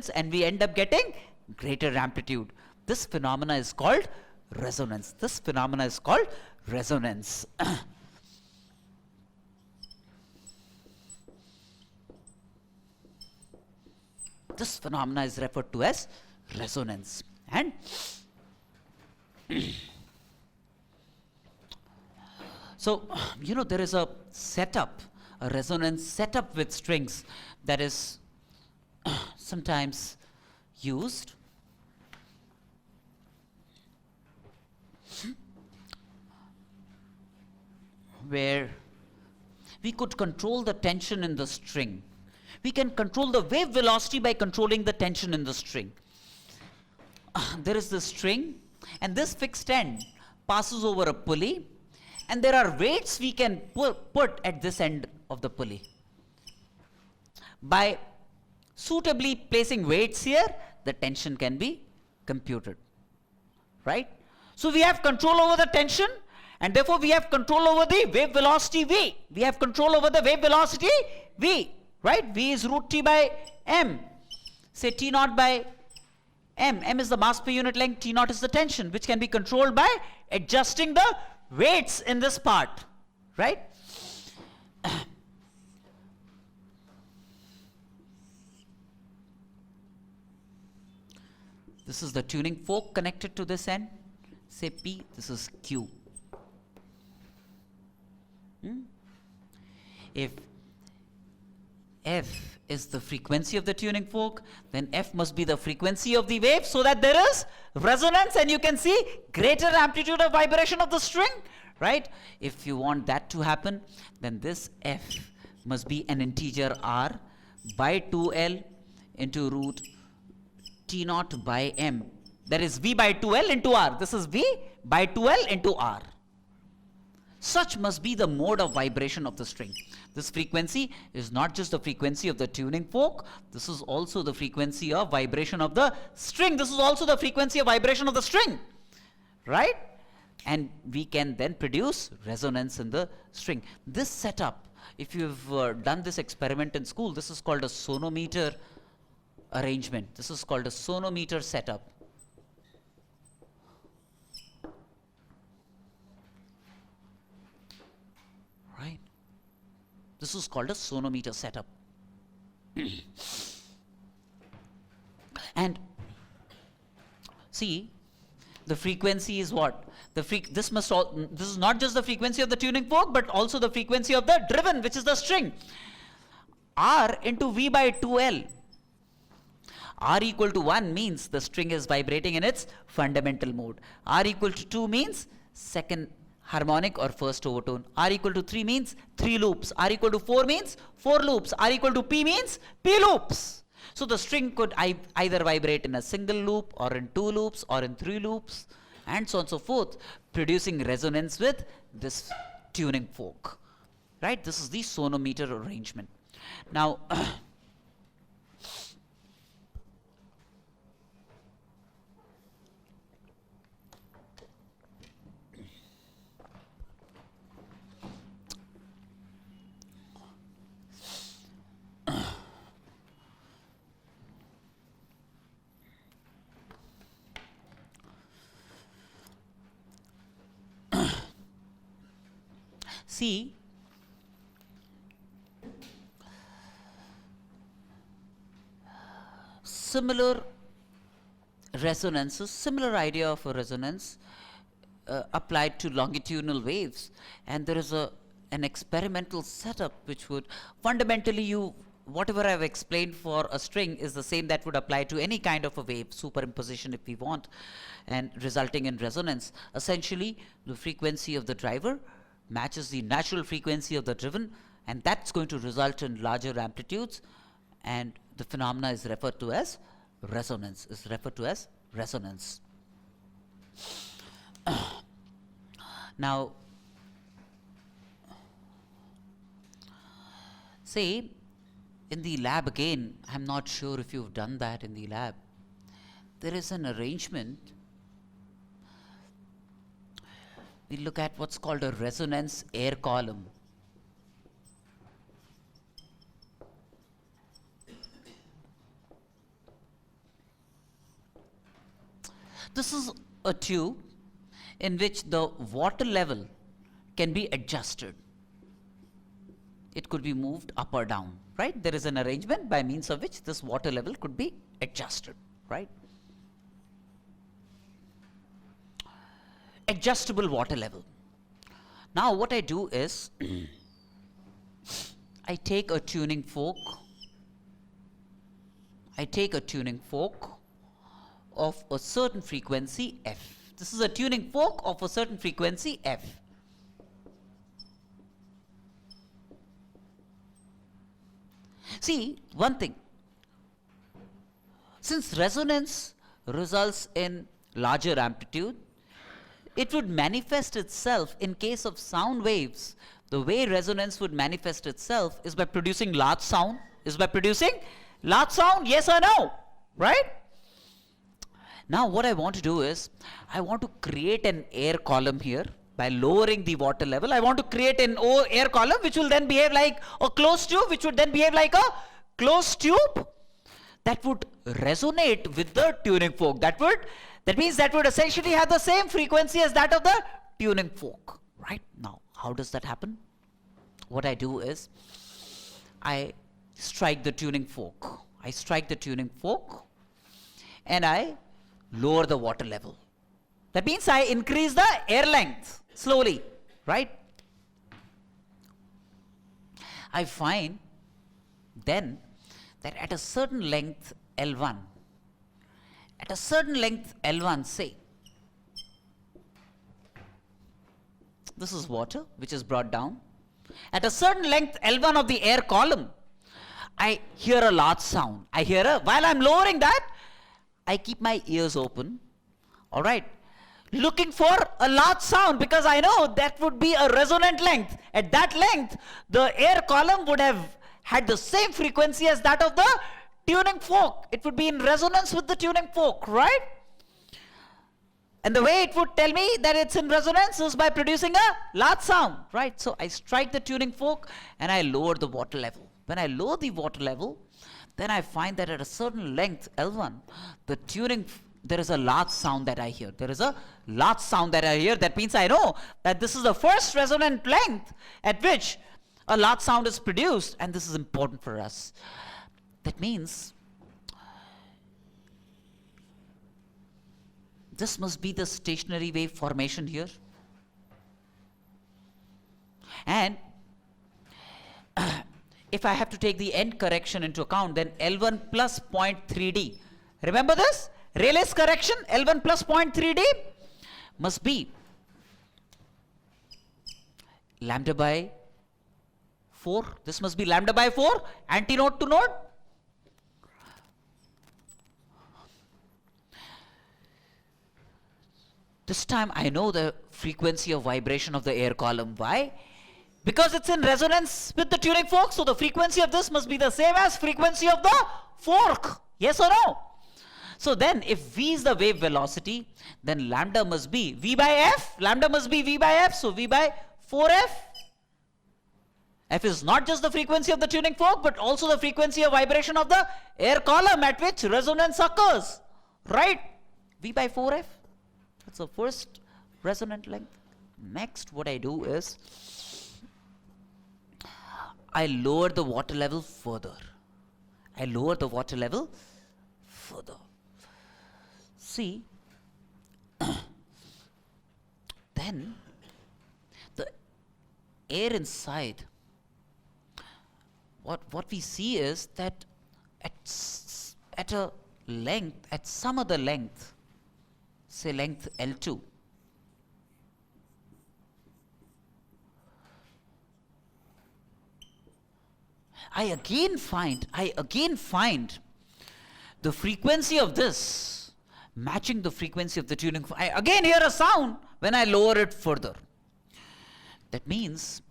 [SPEAKER 1] and we end up getting greater amplitude. This phenomena is called resonance. This phenomena is called resonance. This phenomena is referred to as resonance. And so, you know, there is a setup, a resonance setup with strings that is sometimes used. Where we could control the tension in the string. We can control the wave velocity by controlling the tension in the string. There is the string, and this fixed end passes over a pulley, and there are weights we can put at this end of the pulley. By suitably placing weights here, the tension can be computed, right? So we have control over the tension, and therefore we have control over the wave velocity V. We have control over the wave velocity V, right? V is root T by M. Say T naught by M. M is the mass per unit length, T naught is the tension, which can be controlled by adjusting the weights in this part, right? This is the tuning fork connected to this end. Say P, this is Q. If F is the frequency of the tuning fork, then F must be the frequency of the wave, so that there is resonance and you can see greater amplitude of vibration of the string, right? If you want that to happen, then this F must be an integer R by 2L into root T naught by M. That is V by 2L into R. This is V by 2L into R. Such must be the mode of vibration of the string. This frequency is not just the frequency of the tuning fork, this is also the frequency of vibration of the string. This is also the frequency of vibration of the string, right? And we can then produce resonance in the string. This setup, if you've done this experiment in school, this is called a sonometer arrangement. This is called a sonometer setup. Right? This is called a sonometer setup. And see, the frequency is what? This is not just the frequency of the tuning fork, but also the frequency of the driven, which is the string. R into V by 2L. R equal to 1 means the string is vibrating in its fundamental mode. R equal to 2 means second harmonic or first overtone. R equal to 3 means 3 loops. R equal to 4 means 4 loops. R equal to P means P loops. So the string could either vibrate in a single loop or in 2 loops or in 3 loops and so on and so forth, producing resonance with this tuning fork. Right? This is the sonometer arrangement. Now, see, similar resonances, similar idea of a resonance applied to longitudinal waves, and there is an experimental setup which would fundamentally whatever I've explained for a string is the same that would apply to any kind of a wave, superimposition if we want, and resulting in resonance. Essentially, the frequency of the driver matches the natural frequency of the driven, and that's going to result in larger amplitudes, and the phenomena is referred to as resonance, Now, say in the lab again, I'm not sure if you've done that in the lab, there is an arrangement. We look at what's called a resonance air column. This is a tube in which the water level can be adjusted. It could be moved up or down, right? There is an arrangement by means of which this water level could be adjusted, right? Adjustable water level. Now what I do is I take a tuning fork of a certain frequency f. This is a tuning fork of a certain frequency f. See, one thing, since resonance results in larger amplitude, it would manifest itself in case of sound waves. The way resonance would manifest itself is by producing large sound. Yes or no? Right? Now what I want to do is, I want to create an air column here. By lowering the water level, I want to create an air column which will then behave like a closed tube, that would resonate with the tuning fork. That means that would essentially have the same frequency as that of the tuning fork. Right? Now, how does that happen? what I do is, I strike the tuning fork. I strike the tuning fork and I lower the water level. That means I increase the air length slowly, right? I find then that at a certain length L1, say, this is water which is brought down. At a certain length L1 of the air column, I hear a large sound. While I'm lowering that, I keep my ears open, all right, looking for a large sound, because I know that would be a resonant length. At that length, the air column would have had the same frequency as that of the tuning fork. It would be in resonance with the tuning fork, right? And the way it would tell me that it's in resonance is by producing a large sound, right? So I strike the tuning fork and I lower the water level. When I lower the water level, then I find that at a certain length, L1, there is a large sound that I hear. That means I know that this is the first resonant length at which a large sound is produced, and this is important for us. That means this must be the stationary wave formation here. And if I have to take the end correction into account, then L1 plus 0.3D. Remember this? Rayleigh's correction, L1 plus 0.3D must be lambda by 4. This must be lambda by 4, antinode to node. This time I know the frequency of vibration of the air column. Why? Because it's in resonance with the tuning fork, so the frequency of this must be the same as frequency of the fork. Yes or no? So then, if V is the wave velocity, then lambda must be V by F. So V by 4F. F is not just the frequency of the tuning fork, but also the frequency of vibration of the air column at which resonance occurs. Right? V by 4F. That's the first resonant length. Next, what I do is, I lower the water level further. See, then the air inside, what we see is that at a length, at some other length, say length L2, I again find the frequency of this matching the frequency of the tuning fork. I again hear a sound when I lower it further. That means,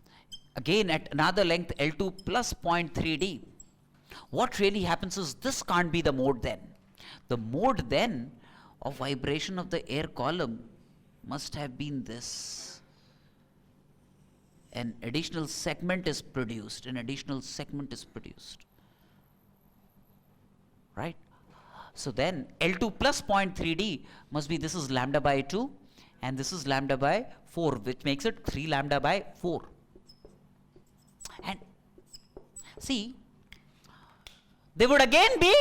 [SPEAKER 1] again at another length L2 plus 0.3D, what really happens is this can't be the mode then. The mode then of vibration of the air column must have been this. An additional segment is produced. Right? So then L2 plus 0.3D must be, this is lambda by 2 and this is lambda by 4, which makes it 3 lambda by 4. And see, there would again be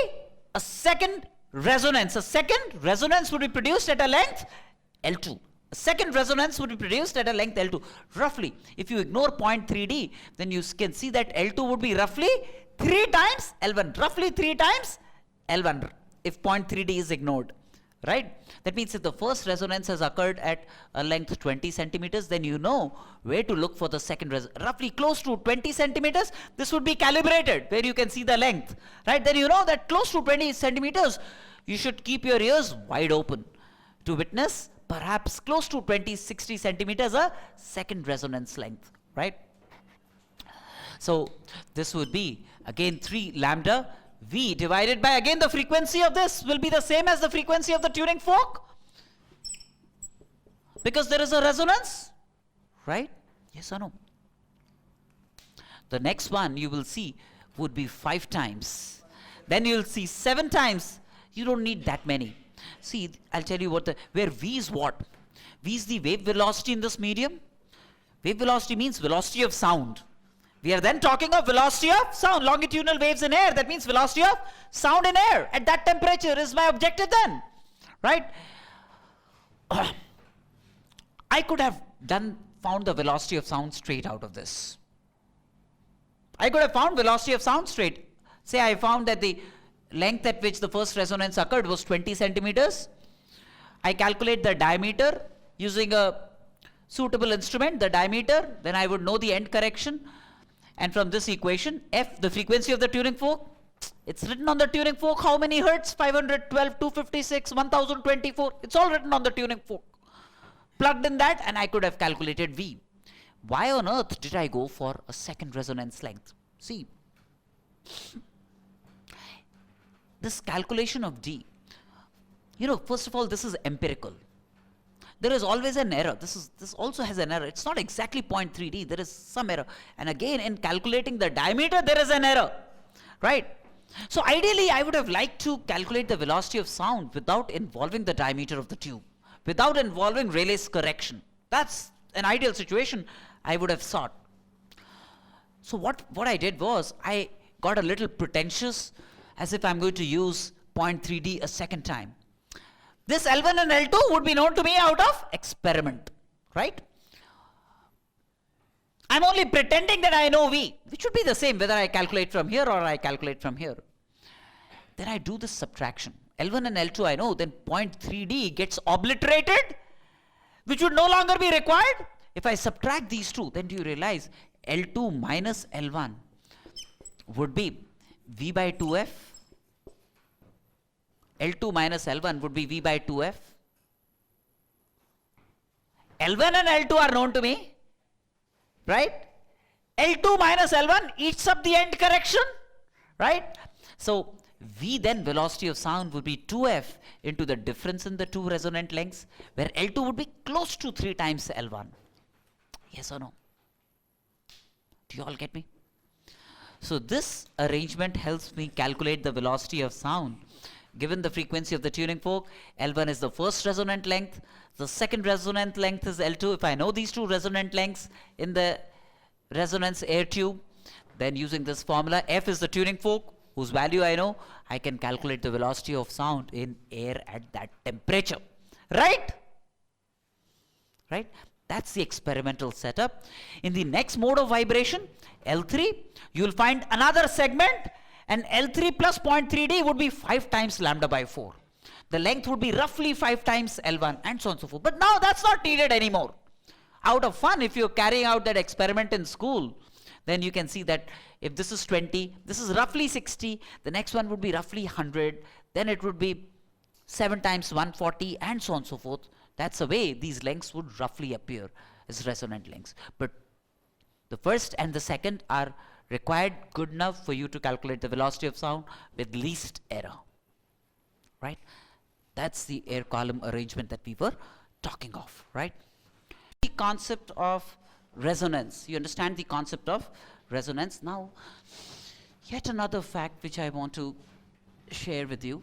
[SPEAKER 1] a second resonance. A second resonance would be produced at a length L2. A second resonance would be produced at a length L2. Roughly, if you ignore 0.3D, then you can see that L2 would be roughly 3 times L1. Roughly 3 times L1 if 0.3D is ignored. Right? That means if the first resonance has occurred at a length 20 centimeters, then you know where to look for the second resonance. Roughly close to 20 centimeters, this would be calibrated, where you can see the length. Right? Then you know that close to 20 centimeters, you should keep your ears wide open to witness perhaps close to 60 centimeters a second resonance length. Right? So this would be again 3 lambda V divided by, again the frequency of this will be the same as the frequency of the tuning fork, because there is a resonance, right? Yes or no? The next one you will see would be 5 times. Then you will see 7 times. You don't need that many. See, I'll tell you where V is what? V is the wave velocity in this medium. Wave velocity means velocity of sound. We are then talking of velocity of sound, longitudinal waves in air. That means velocity of sound in air at that temperature is my objective then, right? I could have found the velocity of sound straight out of this. I could have found velocity of sound straight. Say I found that the length at which the first resonance occurred was 20 centimeters. I calculate the diameter using a suitable instrument, the diameter, then I would know the end correction. And from this equation, F, the frequency of the tuning fork, it's written on the tuning fork how many hertz, 512, 256, 1024, it's all written on the tuning fork. Plugged in that and I could have calculated V. Why on earth did I go for a second resonance length? See, this calculation of D, first of all, this is empirical. There is always an error. This also has an error. It's not exactly 0.3D. There is some error. And again, in calculating the diameter, there is an error, right? So ideally, I would have liked to calculate the velocity of sound without involving the diameter of the tube, without involving Rayleigh's correction. That's an ideal situation I would have sought. So what I did was, I got a little pretentious, as if I'm going to use 0.3D a second time. This L1 and L2 would be known to me out of experiment, right? I'm only pretending that I know V, which would be the same whether I calculate from here or I calculate from here. Then I do this subtraction. L1 and L2 I know, then 0.3D gets obliterated, which would no longer be required. If I subtract these two, then do you realize L2 minus L1 would be V by 2F? L2 minus L1 would be V by 2F. L1 and L2 are known to me, right? L2 minus L1 eats up the end correction, right? So V then, velocity of sound, would be 2F into the difference in the two resonant lengths, where L2 would be close to 3 times L1. Yes or no? Do you all get me? So this arrangement helps me calculate the velocity of sound. Given the frequency of the tuning fork, L1 is the first resonant length, the second resonant length is L2. If I know these two resonant lengths in the resonance air tube, then using this formula, F is the tuning fork, whose value I know, I can calculate the velocity of sound in air at that temperature. Right? Right? That's the experimental setup. In the next mode of vibration, L3, you will find another segment, and L3 plus 0.3D would be 5 times lambda by 4. The length would be roughly 5 times L1, and so on and so forth. But now that's not needed anymore. Out of fun, if you're carrying out that experiment in school, then you can see that if this is 20, this is roughly 60, the next one would be roughly 100, then it would be 7 times 140, and so on and so forth. That's the way these lengths would roughly appear as resonant lengths. But the first and the second are required good enough for you to calculate the velocity of sound with least error, right? That's the air column arrangement that we were talking of, right? The concept of resonance. You understand the concept of resonance. Now, yet another fact which I want to share with you.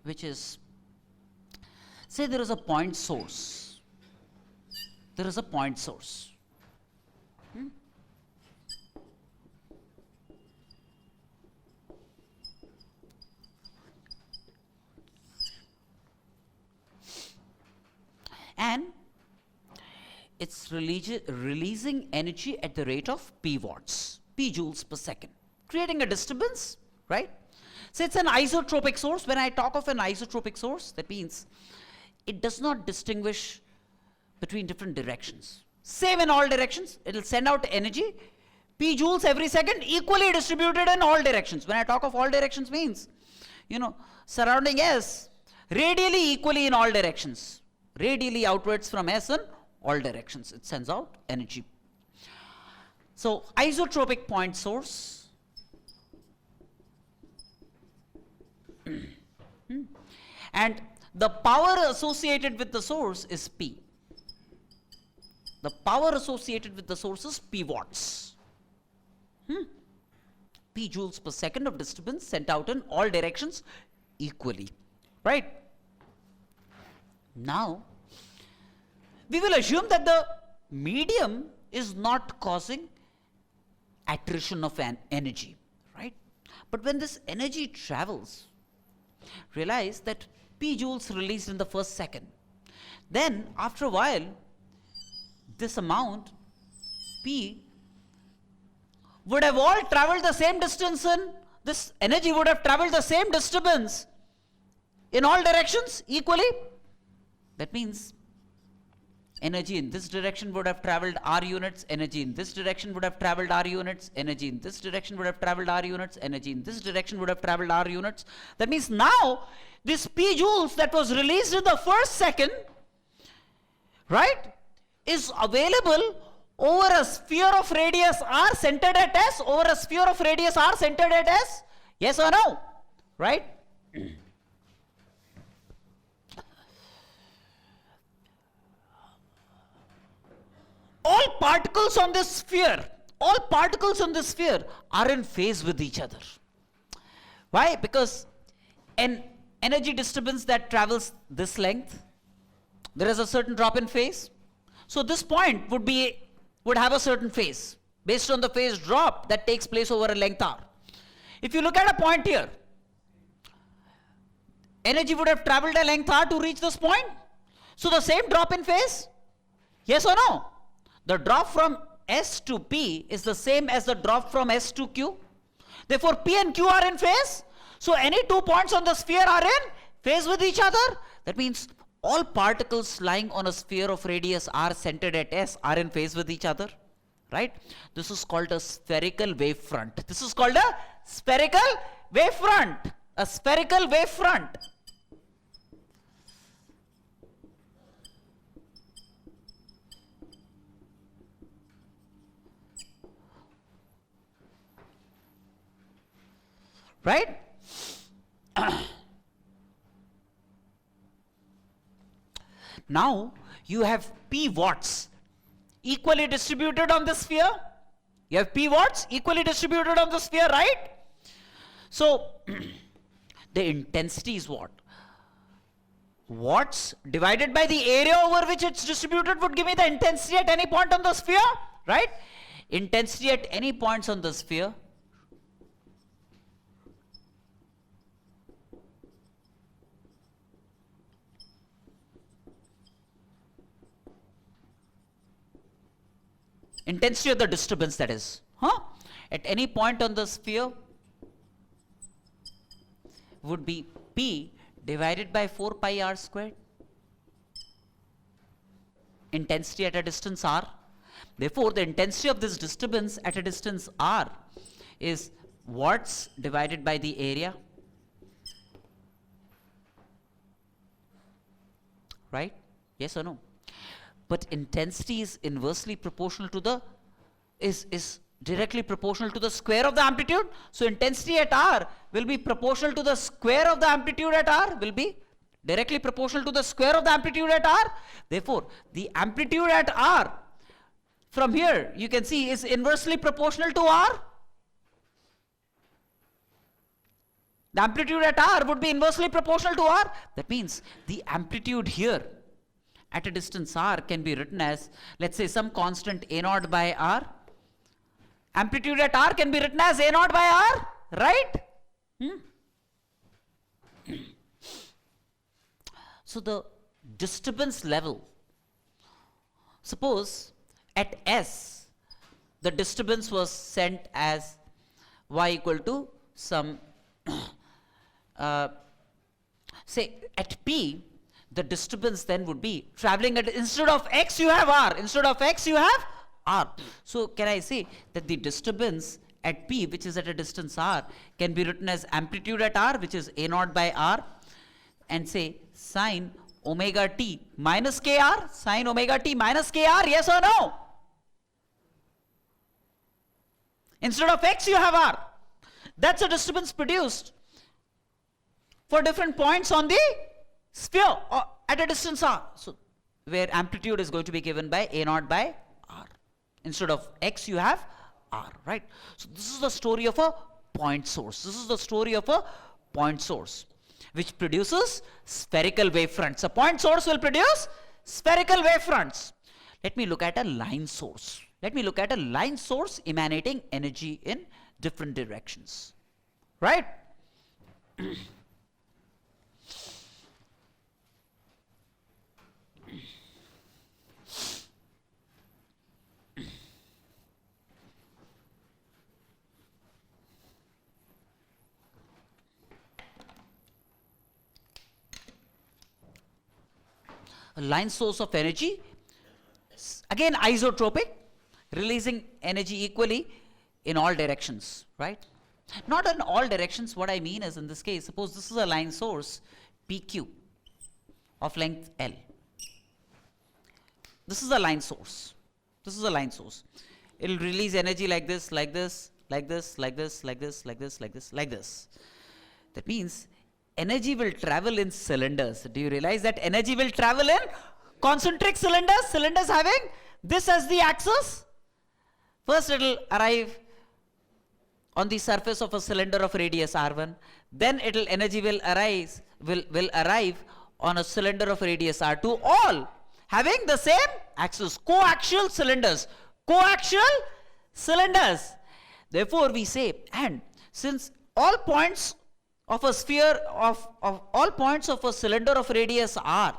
[SPEAKER 1] Which is, say there is a point source. There is a point source. And it's releasing energy at the rate of p watts, p joules per second, creating a disturbance, right? So it's an isotropic source. When I talk of an isotropic source, that means it does not distinguish between different directions. Same in all directions. It will send out energy, p joules every second, equally distributed in all directions. When I talk of all directions means, surrounding S, radially equally in all directions. Radially outwards from S in all directions. It sends out energy. So isotropic point source. and the power associated with the source is P. The power associated with the source is P watts. P joules per second of disturbance sent out in all directions equally, right? Now, we will assume that the medium is not causing attrition of an energy, right? But when this energy travels, realize that P joules released in the first second. Then, after a while, this amount, P, would have all traveled the same distance in, this energy would have traveled the same distance in all directions equally. That means energy in this direction would have traveled R units, energy in this direction would have traveled R units, energy in this direction would have traveled R units, energy in this direction would have traveled R units. That means now this P joules that was released in the first second, right, is available over a sphere of radius R centered at S, over a sphere of radius R centered at S? Yes or no? Right? All particles on this sphere, all particles on this sphere are in phase with each other. Why? Because an energy disturbance that travels this length, there is a certain drop in phase. So this point would have a certain phase based on the phase drop that takes place over a length R. If you look at a point here, energy would have traveled a length R to reach this point. So the same drop in phase? Yes or no? The drop from S to P is the same as the drop from S to Q. Therefore, P and Q are in phase. So any 2 points on the sphere are in phase with each other. That means all particles lying on a sphere of radius R centered at S are in phase with each other, right? This is called a spherical wavefront. This is called a spherical wavefront. A spherical wavefront. Right? Now you have P watts equally distributed on the sphere. You have P watts equally distributed on the sphere, right? So the intensity is what? Watts divided by the area over which it's distributed would give me the intensity at any point on the sphere, right? Intensity at any points on the sphere intensity of the disturbance, that is, at any point on the sphere would be P divided by 4 pi R squared. Intensity at a distance R. Therefore, the intensity of this disturbance at a distance R is watts divided by the area. Right? Yes or no? But intensity is inversely proportional to the, is directly proportional to the square of the amplitude. So intensity at R will be proportional to the square of the amplitude at R, will be directly proportional to the square of the amplitude at R. Therefore, the amplitude at R from here you can see is inversely proportional to R. The amplitude at R would be inversely proportional to R. That means the amplitude here at a distance R can be written as, let's say, some constant A naught by R. Amplitude at R can be written as A naught by R, right? So the disturbance level, suppose at S, the disturbance was sent as y equal to some, say at P, the disturbance then would be traveling at, instead of X you have R, instead of X you have R. So can I say that the disturbance at P, which is at a distance R, can be written as amplitude at R, which is A naught by R, and say sine omega t minus kr, sine omega t minus kr, yes or no? Instead of X you have R. That's a disturbance produced for different points on the sphere at a distance r. So where amplitude is going to be given by a naught by r. Instead of x you have r, right? So this is the story of a point source. This is the story of a point source which produces spherical wavefronts. A point source will produce spherical wavefronts. Let me look at a line source. Let me look at a line source emanating energy in different directions, right? A line source of energy, again isotropic, releasing energy equally in all directions, right? Not in all directions. What I mean is, in this case, suppose this is a line source PQ of length L. This is a line source. This is a line source. It will release energy like this, like this, like this, like this, like this, like this, like this, like this. That means energy will travel in cylinders. Do you realize that energy will travel in concentric cylinders? Cylinders having this as the axis. First it will arrive on the surface of a cylinder of radius r1. Then energy will arrive on a cylinder of radius r2, all having the same axis. Coaxial cylinders. Coaxial cylinders. Therefore we say, and since all points of a sphere of all points of a cylinder of radius r,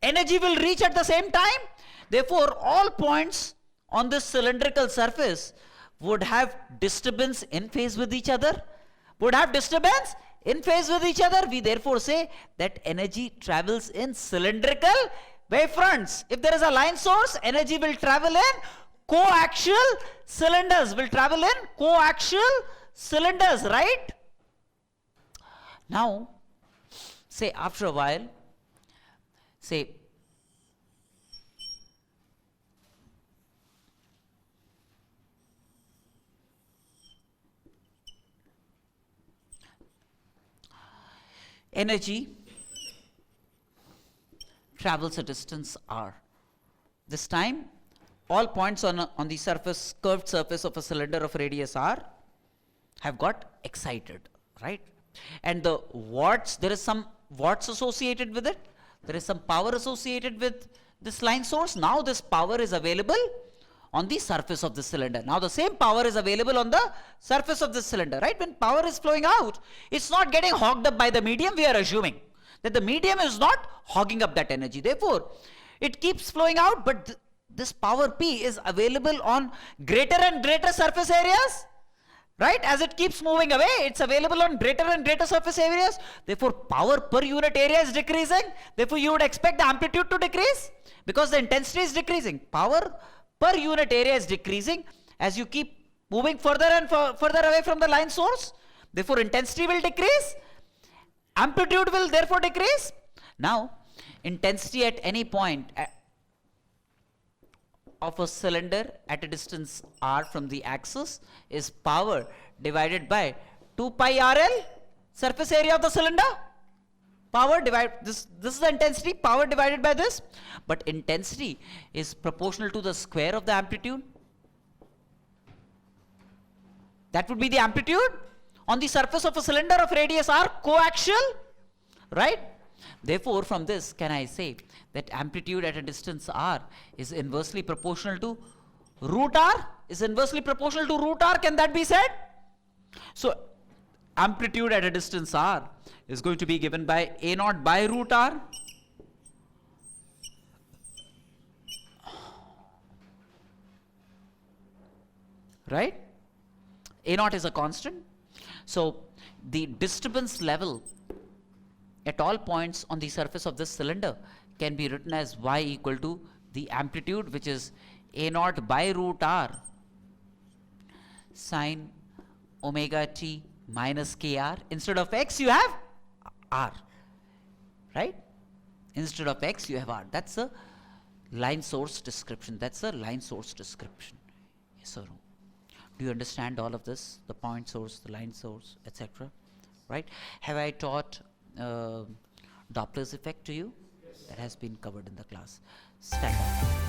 [SPEAKER 1] energy will reach at the same time. Therefore all points on this cylindrical surface would have disturbance in phase with each other. Would have disturbance in phase with each other. We therefore say that energy travels in cylindrical wavefronts. If there is a line source, energy will travel in coaxial cylinders. Will travel in coaxial cylinders, right? Now, say after a while, say energy travels a distance r. This time, all points on the surface, curved surface of a cylinder of radius r have got excited, right? And the watts, there is some watts associated with it. There is some power associated with this line source. Now this power is available on the surface of the cylinder. Now the same power is available on the surface of the cylinder, right? When power is flowing out, it's not getting hogged up by the medium. We are assuming that the medium is not hogging up that energy. Therefore, it keeps flowing out, but this power P is available on greater and greater surface areas. Right? As it keeps moving away, it's available on greater and greater surface areas. Therefore, power per unit area is decreasing. Therefore, you would expect the amplitude to decrease because the intensity is decreasing. Power per unit area is decreasing as you keep moving further and further away from the line source. Therefore, intensity will decrease. Amplitude will therefore decrease. Now, intensity at any point of a cylinder at a distance r from the axis is power divided by 2 pi RL, surface area of the cylinder. Power divided, this is the intensity, power divided by this. But intensity is proportional to the square of the amplitude. That would be the amplitude on the surface of a cylinder of radius r, coaxial, right? Therefore, from this, can I say that amplitude at a distance r is inversely proportional to root r? Is inversely proportional to root r? Can that be said? So, amplitude at a distance r is going to be given by a naught by root r. Right? A naught is a constant. So, the disturbance level at all points on the surface of this cylinder can be written as y equal to the amplitude, which is a naught by root r sine omega t minus kr. Instead of x you have r, right? Instead of x you have r. That's a line source description. That's a line source description. Yes or no? Do you understand all of this? The point source, the line source, etc. Right? Have I taught Doppler's effect to you? That has been covered in the class. Stand up.